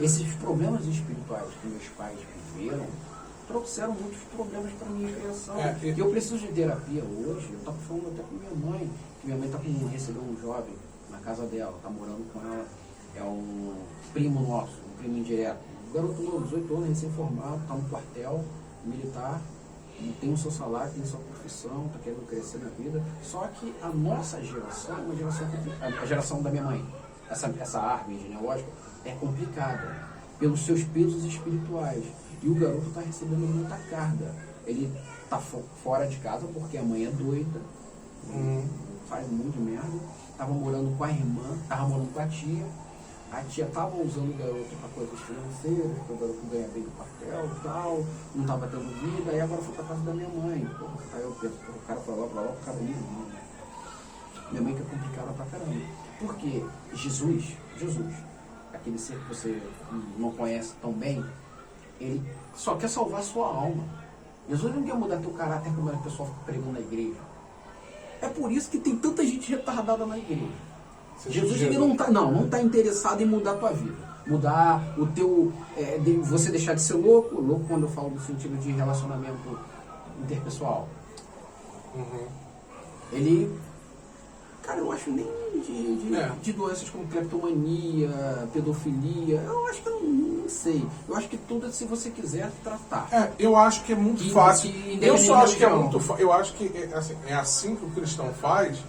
Esses problemas espirituais que meus pais viveram trouxeram muitos problemas para a minha criação. E eu preciso de terapia hoje. Eu estava falando até com minha mãe, que minha mãe recebeu um jovem na casa dela, está morando com ela. É um primo nosso, um primo indireto. Um garoto novo, 18 anos, recém-formado, está no quartel militar. Tem o seu salário, tem sua profissão, está querendo crescer na vida. Só que a nossa geração é uma geração complicada. A geração da minha mãe, essa árvore genealógica, é complicada pelos seus pesos espirituais. E o garoto está recebendo muita carga. Ele está fora de casa porque a mãe é doida, faz muito merda. Estava morando com a irmã, estava morando com a tia. A tia estava usando o garoto para coisas financeiras, porque o garoto ganha bem do quartel e tal, não estava tendo vida, aí agora foi para casa da minha mãe. Aí eu penso, o cara foi lá para lá, o cara nem viu. Minha mãe que é complicada pra caramba. Porque Jesus, aquele ser que você não conhece tão bem, ele só quer salvar a sua alma. Jesus não quer mudar teu caráter como a pessoa fica pregando na igreja. É por isso que tem tanta gente retardada na igreja. Jesus ele não está interessado em mudar a tua vida. Mudar o teu... você deixar de ser louco quando eu falo no sentido de relacionamento interpessoal. Ele... Cara, eu acho nem de doenças como cleptomania, pedofilia, eu acho que eu não sei. Eu acho que tudo, se você quiser tratar. Eu acho que é muito fácil. Eu só acho que é muito fácil. Eu acho que é assim que o cristão faz,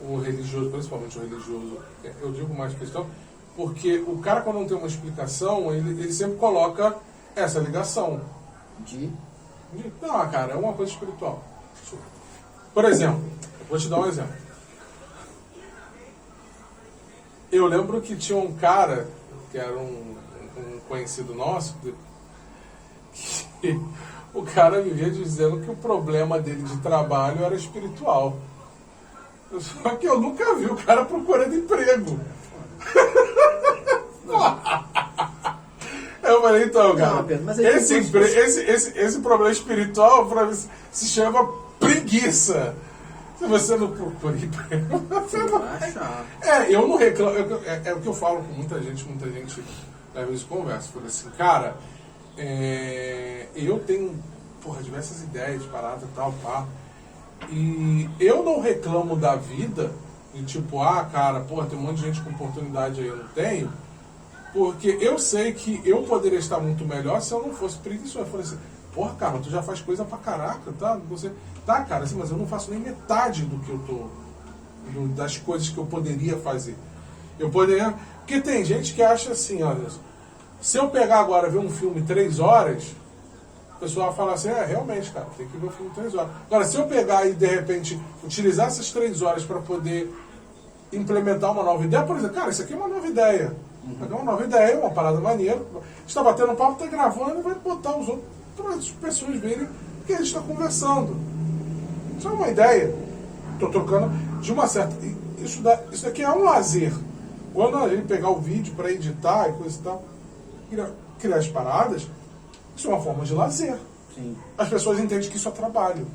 o religioso, principalmente o religioso, eu digo mais cristão, porque o cara, quando não tem uma explicação, ele sempre coloca essa ligação. Não, cara, é uma coisa espiritual. Por exemplo, vou te dar um exemplo. Eu lembro que tinha um cara que era um conhecido nosso, que o cara vivia dizendo que o problema dele de trabalho era espiritual. Só que eu nunca vi o cara procurando emprego. Eu falei, então, cara, Não, Pedro, mas esse problema espiritual pra mim, se chama preguiça. Se você não procura emprego, você não vai. Eu não reclamo. É o que eu falo com muita gente às vezes conversa. Fala assim, cara, eu tenho diversas ideias, paradas e tal, pá. E eu não reclamo da vida, de tipo, cara, tem um monte de gente com oportunidade aí, eu não tenho. Porque eu sei que eu poderia estar muito melhor se eu não fosse preguiçoso. Eu falei assim, cara, tu já faz coisa pra caraca, tá? Tá, cara, assim, mas eu não faço nem metade do que eu tô... das coisas que eu poderia fazer. Eu poderia... Porque tem gente que acha assim, olha, se eu pegar agora e ver um filme 3 horas, o pessoal vai falar assim, realmente, cara, tem que ver o filme 3 horas. Agora, se eu pegar e, de repente, utilizar essas 3 horas para poder implementar uma nova ideia, por exemplo, cara, isso aqui é uma nova ideia. É uma nova ideia, uma parada maneira. A gente está batendo um papo, está gravando e vai botar os outros para as pessoas verem o que a gente está conversando. Isso é uma ideia. Estou trocando de uma certa... Isso daqui é um lazer. Quando a gente pegar o vídeo para editar e coisa e tal, criar as paradas, isso é uma forma de lazer. Sim. As pessoas entendem que isso é trabalho.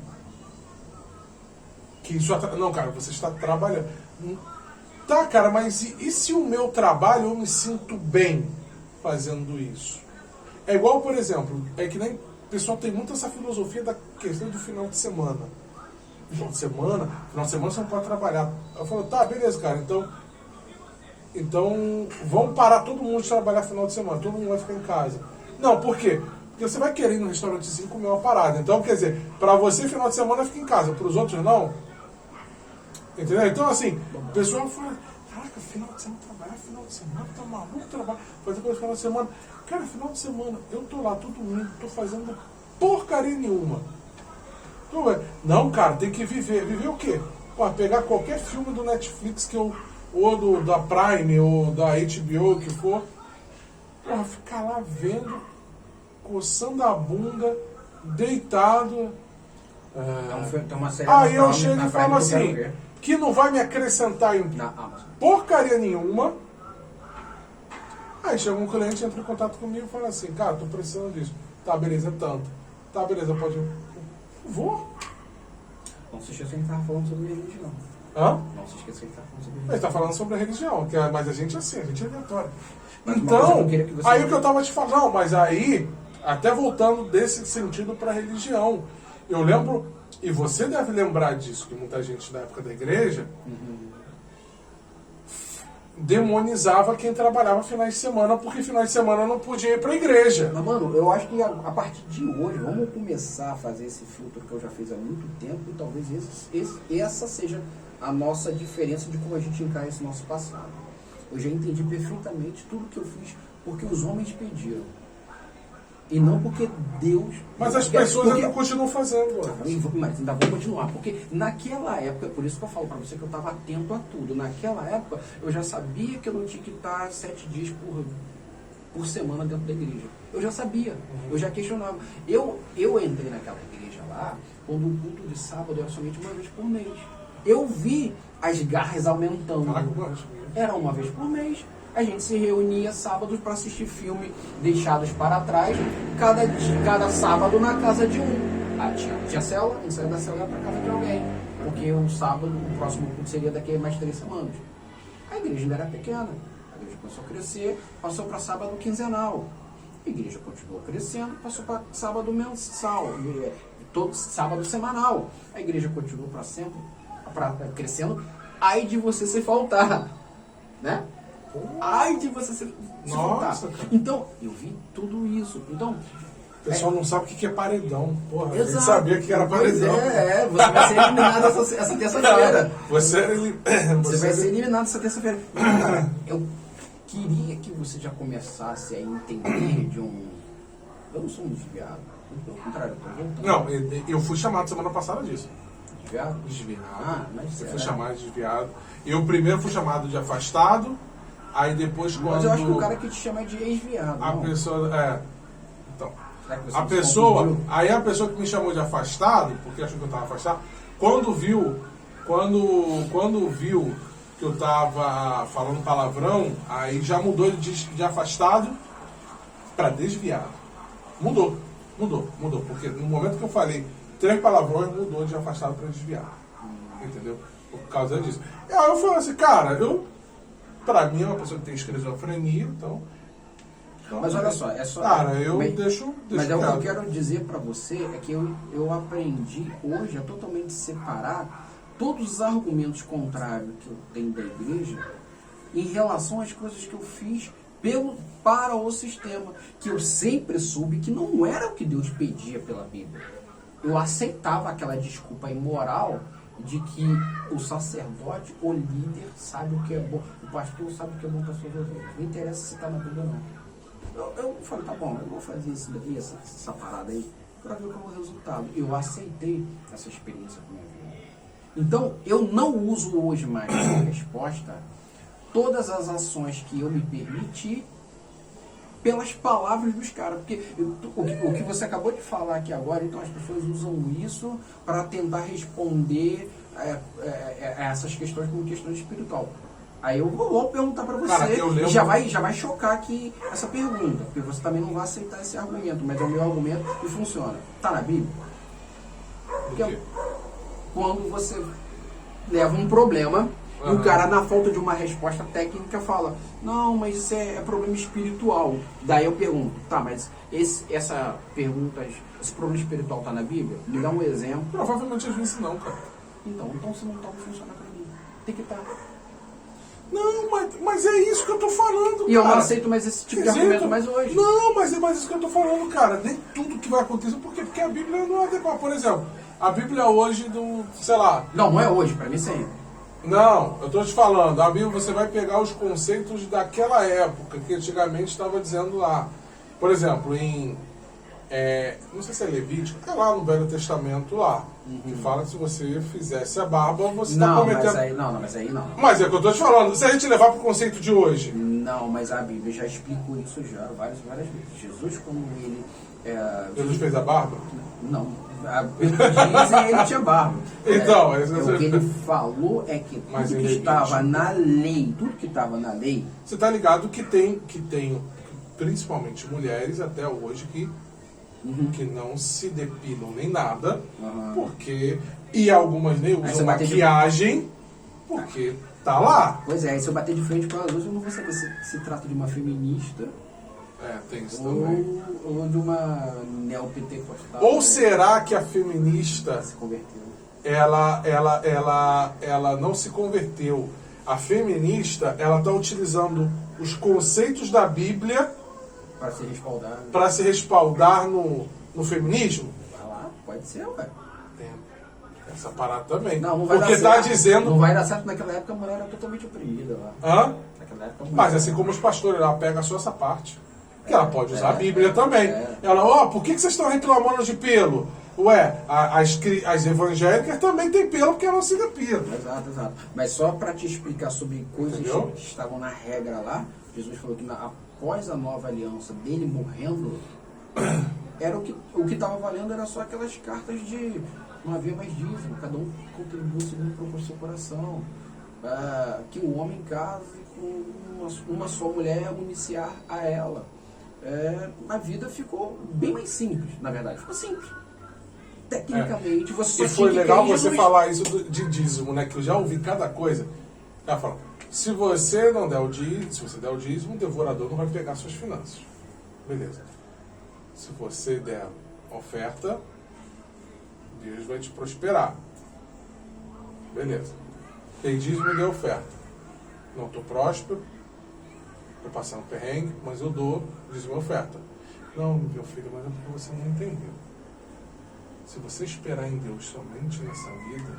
Não, cara, você está trabalhando. Tá, cara, mas e se o meu trabalho eu me sinto bem fazendo isso? É igual, por exemplo, é que nem o pessoal tem muito essa filosofia da questão do final de semana. Final de semana você não pode trabalhar. Eu falo, tá, beleza, cara, então vamos parar todo mundo de trabalhar final de semana, todo mundo vai ficar em casa. Não, por quê? Porque você vai querer ir no restaurantezinho comer uma parada. Então, quer dizer, pra você final de semana fica em casa, pros outros não. Entendeu? Então, assim, o pessoal fala, caraca, final de semana trabalhar, final de semana, tá maluco trabalhar, fazer coisa final de semana. Cara, final de semana, eu tô lá todo domingo, tô fazendo porcaria nenhuma. Não, cara, tem que viver. Viver o quê? Pegar qualquer filme do Netflix ou da Prime, ou da HBO, o que for, ficar lá vendo, coçando a bunda, deitado. Tem uma série Aí eu chego e falo assim, que não vai me acrescentar em porcaria nenhuma. Aí chega um cliente, entra em contato comigo e fala assim, cara, tô precisando disso. Tá, beleza, tanto. Tá, beleza, pode ir. Vou. Não se esqueça que a gente tava falando sobre religião. Hã? Não se esqueça que a gente tava falando sobre religião. Ele tá falando sobre a religião, mas a gente é assim, a gente é aleatório. Mas então, você... aí o que eu tava te falando, não, mas aí, até voltando desse sentido pra religião, eu lembro, e você deve lembrar disso, que muita gente da época da igreja demonizava quem trabalhava finais de semana, porque finais de semana não podia ir pra igreja. Mas, mano, eu acho que a partir de hoje, vamos começar a fazer esse filtro que eu já fiz há muito tempo, e talvez essa seja a nossa diferença de como a gente encara esse nosso passado. Eu já entendi perfeitamente tudo que eu fiz porque os homens pediram. E não porque Deus... Mas as pessoas ainda continuam fazendo. Mas ainda vão continuar. Porque naquela época, por isso que eu falo pra você que eu estava atento a tudo. Naquela época, eu já sabia que eu não tinha que estar 7 dias por semana dentro da igreja. Eu já sabia. Eu já questionava. Eu entrei naquela igreja lá, quando o culto de sábado era somente uma vez por mês. Eu vi as garras aumentando. Era uma vez por mês. A gente se reunia sábados para assistir filme Deixados para Trás, cada sábado na casa de um. Tinha célula, a gente saía da célula para casa de alguém, porque o sábado, o próximo culto seria daqui a mais 3 semanas. A igreja ainda era pequena, a igreja começou a crescer, passou para sábado quinzenal. A igreja continuou crescendo, passou para sábado mensal, todo sábado semanal. A igreja continuou para sempre, crescendo, aí de você se faltar, né? Ai de você se faltar. Então, eu vi tudo isso. Então, o pessoal não sabe o que é paredão. Porra, a gente sabia que era paredão. Você vai ser eliminado essa terça-feira. Você vai ser eliminado essa terça-feira. Eu queria que você já começasse a entender de um... Eu não sou um desviado. Pelo contrário, eu tô voltando. Não, eu fui chamado semana passada disso. Desviado? Desviado. Mas eu fui chamado de desviado. Eu primeiro fui chamado de afastado. Aí depois quando... Mas eu acho que o cara que te chama é de ex-viado. A não? pessoa... Então... Será que você A se pessoa... confundiu? Aí a pessoa que me chamou de afastado, porque achou que eu estava afastado, quando viu que eu estava falando palavrão, aí já mudou de afastado para desviado. Mudou. Porque no momento que eu falei 3 palavrões, mudou de afastado para desviado. Entendeu? Por causa disso. E aí eu falei assim, cara, pra mim é uma pessoa que tem esquizofrenia, então... Mas olha só, é só... Cara, eu mas, deixo Mas é o que eu quieto. quero dizer pra você, é que eu aprendi hoje a totalmente separar todos os argumentos contrários que eu tenho da igreja em relação às coisas que eu fiz para o sistema, que eu sempre soube que não era o que Deus pedia pela Bíblia. Eu aceitava aquela desculpa imoral de que o sacerdote, o líder, sabe o que é bom, o pastor sabe o que é bom para suas ovelhas. Não interessa se está na Bíblia ou não. Eu falei, tá bom, eu vou fazer isso daí, essa parada aí, para ver qual é o resultado. Eu aceitei essa experiência com a minha vida. Então, eu não uso hoje mais como resposta todas as ações que eu me permiti pelas palavras dos caras. Porque o que você acabou de falar aqui agora, então as pessoas usam isso para tentar responder a essas questões como questões espiritual. Aí eu vou perguntar para você, Cara, eu lembro... e já vai chocar aqui essa pergunta, porque você também não vai aceitar esse argumento, mas é o meu argumento e funciona. Tá na Bíblia? Porque quando você leva um problema, e o cara, na falta de uma resposta técnica, fala, não, mas isso é problema espiritual. Daí eu pergunto, tá, mas esse problema espiritual tá na Bíblia? Me dá um exemplo. Provavelmente às vezes não, cara. Então se não tá, não funciona pra mim. Tem que estar. Não, mas é isso que eu tô falando, cara. E eu não aceito mais esse tipo de argumento mais hoje. Não, mas é mais isso que eu tô falando, cara. Nem tudo que vai acontecer, porque a Bíblia não é adequada. Por exemplo, a Bíblia hoje sei lá... Não é hoje, pra mim sempre. Não, eu tô te falando, a Bíblia você vai pegar os conceitos daquela época, que antigamente estava dizendo lá. Por exemplo, não sei se é Levítico, é lá no Velho Testamento lá, que fala que se você fizesse a barba, você está cometendo... Mas aí não. Mas é o que eu tô te falando, se a gente levar pro conceito de hoje... Não, mas a Bíblia já explicou isso já várias vezes. Jesus, quando ele... Jesus fez a barba? Não. Dizem ele tinha barba. Então, o que ele falou é que tudo que estava na lei, Você tá ligado que tem principalmente mulheres até hoje que não se depilam nem nada, porque... E algumas nem usam maquiagem, porque tá lá. Pois é, se eu bater de frente com elas hoje, eu não vou saber se trata de uma feminista... tem isso também. Ou de uma neopentecostal. Ou será que a feminista se converteu? Ela não se converteu. A feminista, ela está utilizando os conceitos da Bíblia para se respaldar no feminismo? Vai lá, pode ser, ué. Essa parada também. Não vai porque dar certo. Tá dizendo... Não vai dar certo, naquela época a mulher era totalmente oprimida lá. Hã? Naquela época, mas assim como os pastores, ela pega só essa parte. Que ela pode usar a Bíblia também. Ela, por que vocês estão reclamando de pelo? Ué, as evangélicas também têm pelo porque elas não se depilam. Exato. Mas só para te explicar sobre coisas que estavam na regra lá, Jesus falou que após a nova aliança dele morrendo, era o que estava valendo era só aquelas cartas de não havia mais dízimo, cada um contribui segundo propôs seu coração. Que o homem case com uma só mulher uniciar a ela. A vida ficou bem mais simples, na verdade. Ficou simples. Tecnicamente, você só E foi tinha que legal crer em você Jesus. falar isso de dízimo, né? Que eu já ouvi cada coisa. Ela fala, se você não der o dízimo, se você der o dízimo, o devorador não vai pegar suas finanças. Beleza. Se você der oferta, Deus vai te prosperar. Beleza. Tem dízimo e deu oferta. Não estou próspero, estou passando perrengue, mas eu dou dízimo e oferta. Não, meu filho, mas é porque você não entendeu. Se você esperar em Deus somente nessa vida,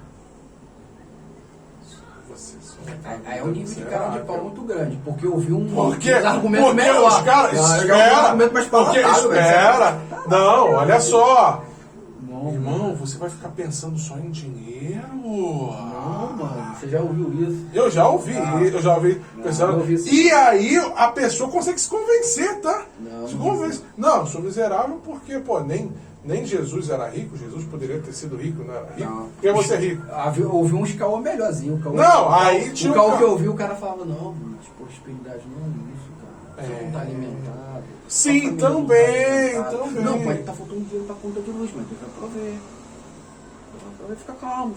você só vai... É um nível de cara de pau muito grande, porque eu vi um argumento melhor. Os caras, espera, argumento mais porque palatável, espera. Não, olha só. Não, Irmão, você vai ficar pensando só em dinheiro? Não, mano, você já ouviu isso? Eu já ouvi, não ouvi isso. E aí a pessoa consegue se convencer, tá? Não, Se convence. Não, sou miserável porque, pô, nem Jesus era rico, Jesus poderia ter sido rico, não era rico. Não. Porque você é rico. Ouvi uns caô melhorzinho. Não, aí tinha o um caô ca- que eu ouvi, o cara falava, não, mano, tipo, prosperidade não é isso, cara. Você não tá alimentado. Sim, a família também, não tá alimentada. também. Não, pode estar faltando dinheiro pra conta de luz, mas Deus vai prover. Fica calmo,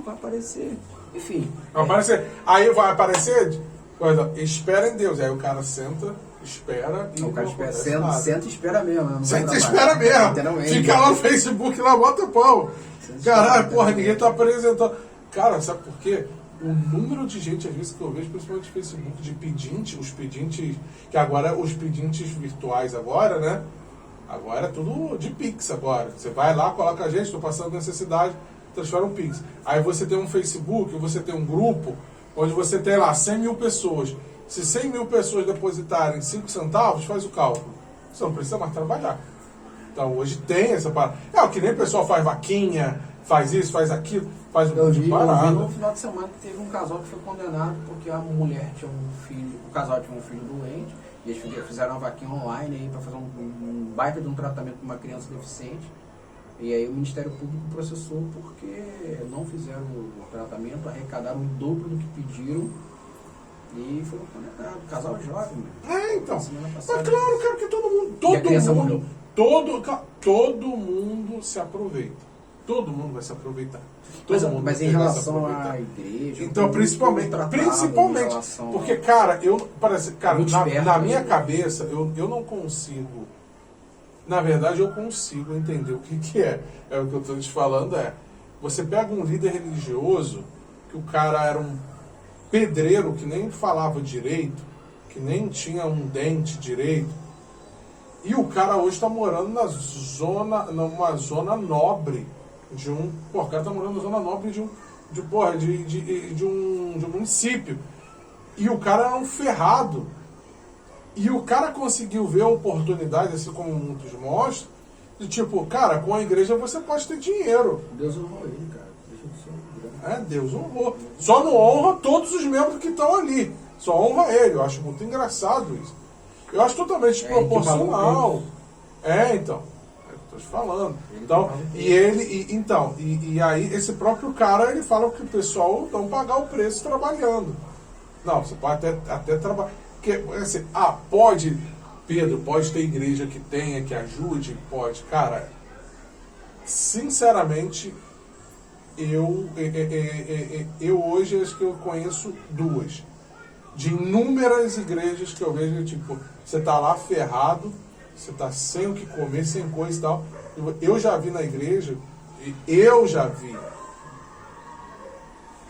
vai aparecer. Enfim. Vai aparecer. Aí vai aparecer, coisa, espera em Deus. Aí o cara senta, espera e O cara não espera, acontece nada. senta e espera mesmo. não vai Senta e trabalhar. espera mesmo. Literalmente. Fica lá no Facebook, lá, bota pau. Senta e Caralho, espera, porra, literalmente. ninguém tá apresentando. Cara, sabe por quê? O número de gente, às vezes, que eu vejo, principalmente no Facebook, de pedinte, os pedintes, que agora, os pedintes virtuais agora, né? Agora é tudo de Pix agora. Você vai lá, coloca a gente, estou passando necessidade, transfere um Pix. Aí você tem um Facebook, você tem um grupo, onde você tem lá 100 mil pessoas. Se 100 mil pessoas depositarem 5 centavos, faz o cálculo. Você não precisa mais trabalhar. Então hoje tem essa parada. É o que nem o pessoal faz vaquinha, faz isso, faz aquilo, faz um Eu monte vi de parada. no final de semana que teve um casal que foi condenado porque a mulher tinha um filho, o casal tinha um filho doente, e eles fizeram uma vaquinha online aí para fazer um baita de um tratamento para uma criança deficiente. E aí o Ministério Público processou porque não fizeram o tratamento, arrecadaram o dobro do que pediram e foram condenados. Casal jovem, É, então. semana Mas passada. claro, cara, que todo E a criança morreu. mundo, todo mundo se aproveita. Todo mundo vai se aproveitar. Todo mundo Mas em vai se relação aproveitar. à igreja... Então, tudo principalmente, tratado em relação porque, cara, Muito esperto, na né? minha cabeça, eu não consigo, na verdade, eu consigo entender o que é. É o que eu estou te falando, você pega um líder religioso, que o cara era um pedreiro que nem falava direito, que nem tinha um dente direito, e o cara hoje está morando numa zona nobre de um. Pô, o cara está morando na zona nobre de um município. E o cara era um ferrado. E o cara conseguiu ver a oportunidade, assim como muitos mostram, de tipo, cara, com a igreja você pode ter dinheiro. Deus honrou ele, cara. Deixa de ser grande. Deus honrou. Só não honra todos os membros que estão ali. Só honra ele. Eu acho muito engraçado isso. Eu acho totalmente desproporcional. Então. É o que eu tô te falando. Então, e aí, esse próprio cara, ele fala que o pessoal não pagar o preço trabalhando. Não, você pode até trabalhar. Porque, assim, pode, Pedro, pode ter igreja que tenha, que ajude, pode. Cara, sinceramente, eu hoje acho que eu conheço duas. De inúmeras igrejas que eu vejo, tipo, você tá lá ferrado, você tá sem o que comer, sem coisa e tal. Eu já vi na igreja,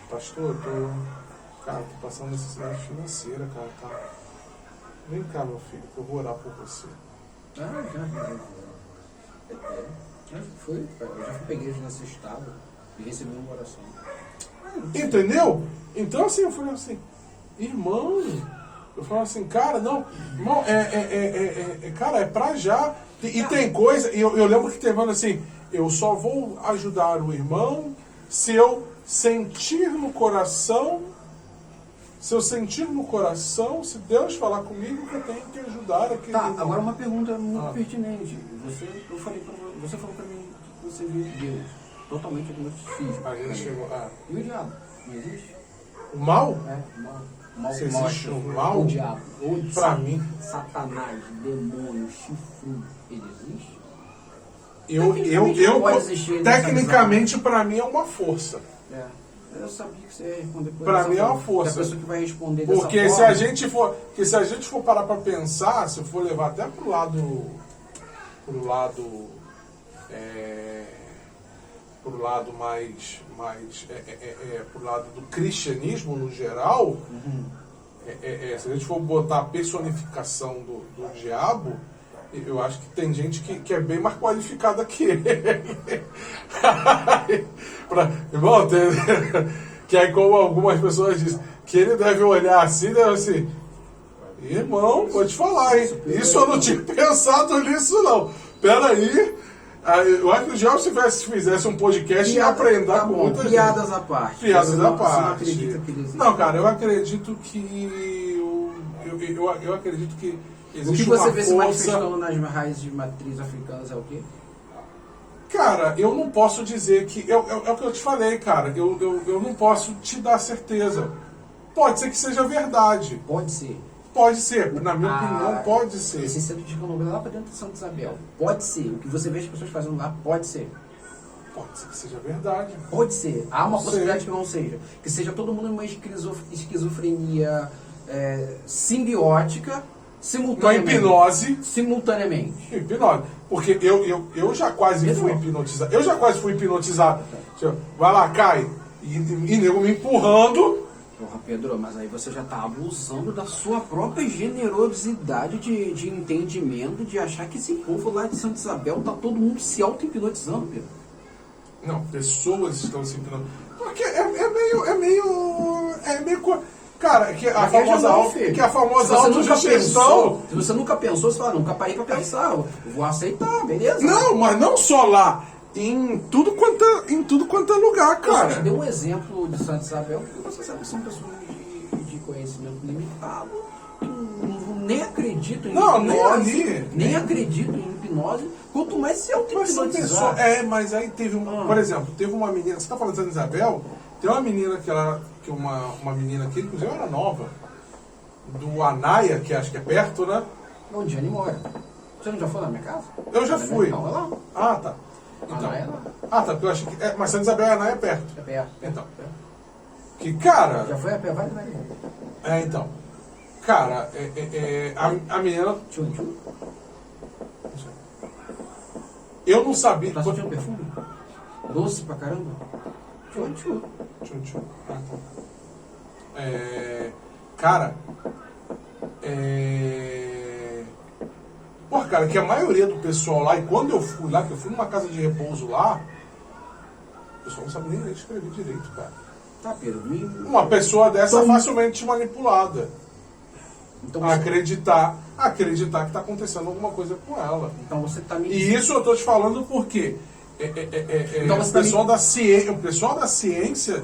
pastor, tô passando necessidade financeira, cara, tá? Vem cá, meu filho, que eu vou orar por você. Já fui pra igreja nesse estado e recebi uma oração. Entendeu? Então, assim, eu falei assim, irmão, eu falo assim, cara, não, irmão, cara, é pra já. E tem coisa, e eu lembro que teve assim, eu só vou ajudar o irmão se eu sentir no coração, se Deus falar comigo que eu tenho que ajudar aquele irmão. Agora uma pergunta muito pertinente. Você falou pra mim que você viu Deus totalmente agnosticista. A gente chegou. E o diabo? Não existe? O mal? O mal. Se existe o mal? O diabo. Pra mim. Satanás, demônio, chifrudo, ele existe? Pode existir nessa Tecnicamente, pra mim, é uma força. Eu sabia que você ia responder por Pra essa mim é uma forma. força. A pessoa que vai responder dessa Porque forma... se a gente for parar pra pensar, se for levar até pro lado mais pro lado do cristianismo no geral, se a gente for botar a personificação do diabo, eu acho que tem gente que é bem mais qualificada que ele. Irmão, que aí como algumas pessoas dizem, que ele deve olhar assim, deve assim, irmão, vou te falar, hein? Isso eu não tinha pensado nisso, não. Peraí, Eu acho que o Joel, se fizesse um podcast, ia aprender tá com bom, muita piadas gente. à parte. Piadas Você à não parte. acredita que eles... Não, cara, eu acredito que... Eu acredito que O existe que você uma vê se força... manifestando nas raízes de matriz africanas é o quê? Cara, eu não posso dizer que... É o que eu te falei, cara. Eu não posso te dar certeza. Pode ser que seja verdade. Pode ser. Pode ser. Na minha opinião, pode ser. Esse centro de candomblé lá pra dentro de Santa Isabel. Pode ser. O que você vê as pessoas fazendo lá, pode ser. Pode ser que seja verdade. Pode ser. Há uma Não possibilidade sei. que não seja. Que seja todo mundo numa esquizofrenia simbiótica, Uma simultaneamente. hipnose. Simultaneamente. Hipnose. Porque eu já quase Pedro. fui hipnotizado. Eu já quase fui hipnotizado. Vai lá, cai. E nego me empurrando. Porra, Pedro, mas aí você já tá abusando da sua própria generosidade de entendimento, de achar que esse povo lá de Santa Isabel tá todo mundo se auto-hipnotizando, Pedro. Não, pessoas estão se hipnotizando. Porque é meio. Cara, que a famosa autogestão. Se você nunca pensou, você fala, nunca parei pra pensar, eu vou aceitar, beleza? Não, mas não só lá. Em tudo quanto é lugar, Eu só te cara. dei um exemplo de Santa Isabel, porque você sabe que são pessoas de conhecimento limitado, que nem acreditam em Não, hipnose, nem ali. nem acreditam em hipnose, quanto mais se Mas são pessoas. auto-hipnotizar. Mas aí teve por exemplo, teve uma menina. Você tá falando de Santa Isabel? Tem uma menina uma menina que inclusive era nova. Do Anaia, que acho que é perto, né? Onde Jane mora. Você não já foi na minha casa? Eu já fui. Não, é lá. Ah, tá. Então. Anaia é lá. Ah, tá, porque eu achei que. Mas Santa Isabel e Anaia é perto. É perto. Então. perto. Que, cara. Já foi a pé, vai, vai. Então. Cara, a menina. Tchum, tchum. Eu não sabia. Tá sentindo perfume? Doce pra caramba? Tchum, tchum. Tchum, tchum. Ah, tá. Cara. Porra, cara, que a maioria do pessoal lá, e quando eu fui lá, que eu fui numa casa de repouso lá, o pessoal não sabe nem ler e escrever direito, cara. Tá, Pedro. Uma pessoa dessa é Então- facilmente manipulada. Então A você, acreditar que tá acontecendo alguma coisa com ela. então você tá me E isso eu tô te falando porque Então o você tá pessoal da ciência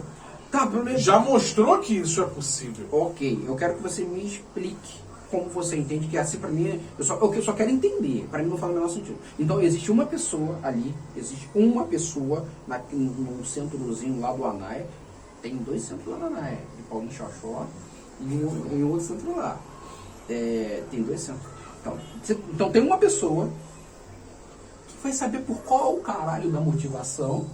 Tá, problema. já mostrou que isso é possível. Ok, eu quero que você me explique como você entende que assim pra mim, eu só quero entender, pra mim não faz o menor sentido. Então existe uma pessoa ali, no centrozinho lá do Anaia, tem 2 centros lá no Anaia, de Paulinho Xoxó e outro centro lá. Tem 2 centros. Então tem uma pessoa que vai saber por qual o caralho da motivação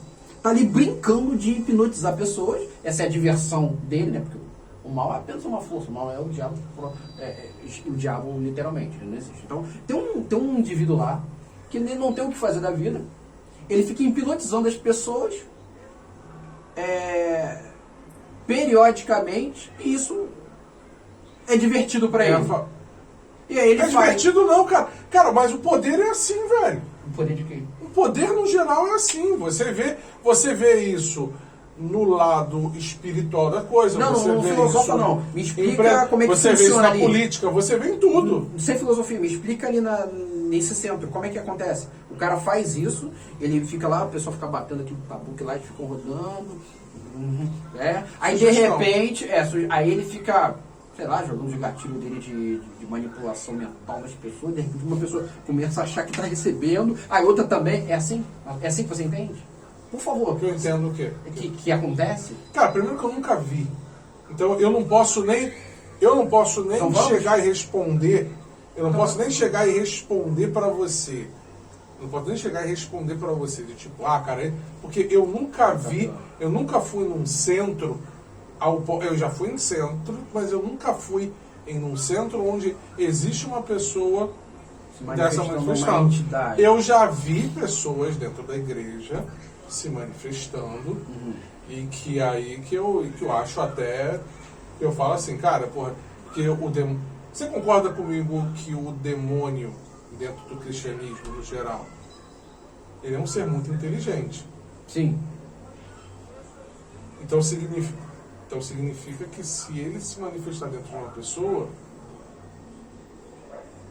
tá ali brincando de hipnotizar pessoas. Essa é a diversão dele, né? Porque o mal é apenas uma força, o mal é o diabo, o diabo literalmente, ele não existe. Então, tem um indivíduo lá que ele não tem o que fazer da vida, ele fica hipnotizando as pessoas periodicamente, e isso é divertido pra ele. E aí ele É divertido não, cara. Cara, mas o poder é assim, velho. O poder de quê? O poder no geral é assim. Você vê isso no lado espiritual da coisa. Não, você não vê filosofa isso não. Me explica como é que você vê isso funciona na ali. política, você vê em tudo. Sem filosofia, me explica ali nesse centro, como é que acontece? O cara faz isso, ele fica lá, o pessoal fica batendo aqui no tabuque lá, eles ficam rodando. Aí de Sugestão. repente, aí ele fica, sei lá, jogando os gatilhos dele de manipulação mental nas pessoas, de repente uma pessoa começa a achar que está recebendo, a outra também. É assim? É assim que você entende? Por favor. Eu entendo o quê? Que acontece? Cara, primeiro que eu nunca vi. Então eu não posso nem Então vamos? chegar e responder. Eu não posso nem chegar e responder pra você. Não posso nem chegar e responder pra você. De tipo, cara, porque eu nunca vi, eu nunca fui num centro. Eu já fui em centro, mas eu nunca fui em um centro onde existe uma pessoa dessa manifestando. Eu já vi pessoas dentro da igreja se manifestando e que aí que eu acho até, eu falo assim, cara, porra, que o demônio. Você concorda comigo que o demônio dentro do cristianismo no geral, ele é um ser muito inteligente? Sim. Então significa que se ele se manifestar dentro de uma pessoa,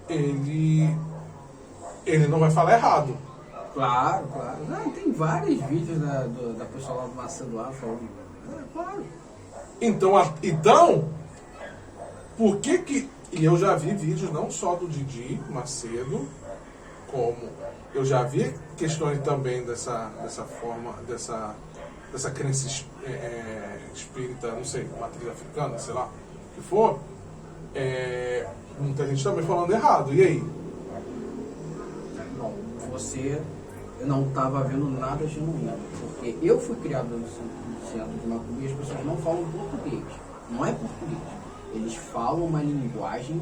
ele não vai falar errado. Claro, claro. Não, tem vários vídeos da pessoa lá do Macedo lá falando. Claro. Então, por que... E eu já vi vídeos não só do Didi Macedo, como eu já vi questões também dessa forma, dessa crença espírita, não sei, matriz africana, sei lá, o que for. Muita gente também falando errado. E aí? Bom, você não estava vendo nada genuíno, porque eu fui criado no centro de Macumba e as pessoas não falam português. Não é português. Eles falam uma linguagem,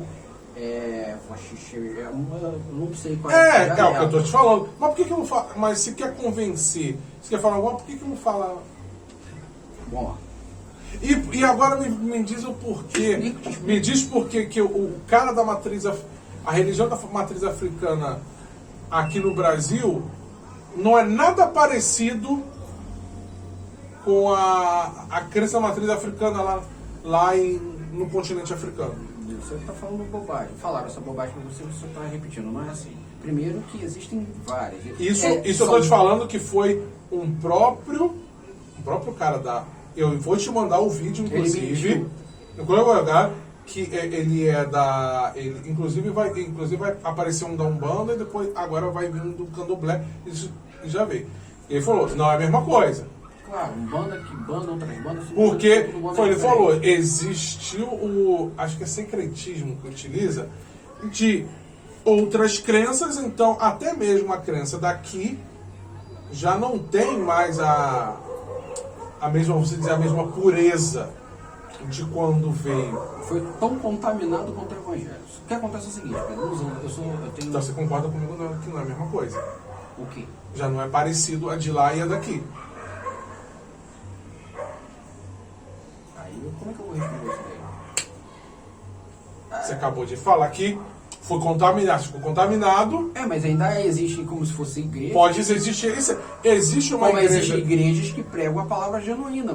não sei qual é É o que eu tô te falando. Mas por que não fala? Mas se quer convencer, se quer falar alguma, por que não fala? Bom, E agora me diz o porquê. Me diz por que o cara da matriz, a religião da matriz africana aqui no Brasil não é nada parecido com a crença da matriz africana lá no continente africano. você está falando bobagem. Falaram essa bobagem para você está repetindo. Não é assim. Primeiro que existem várias. Isso eu estou te falando que foi um próprio cara da... Eu vou te mandar o vídeo, inclusive. Que ele é da... Ele, inclusive vai aparecer um da Umbanda e depois agora vai vir um do Candomblé. Isso já veio. Ele falou, não é a mesma coisa. Claro, banda, outras bandas... Porque, ele falou, existiu acho que é secretismo que utiliza, de outras crenças, então até mesmo a crença daqui já não tem mais a mesma, vamos dizer, a mesma pureza de quando veio. Foi tão contaminado quanto o Evangelho. O que acontece é o seguinte, Pedro, eu tenho... Então você concorda comigo que não é a mesma coisa? O quê? Já não é parecido a de lá e a daqui. Como é que eu vou responder isso daí? Você acabou de falar que foi contaminado, ficou contaminado. Mas ainda existe como se fosse igreja. Pode existir. Existe uma Como igreja. existem igrejas que pregam a palavra genuína.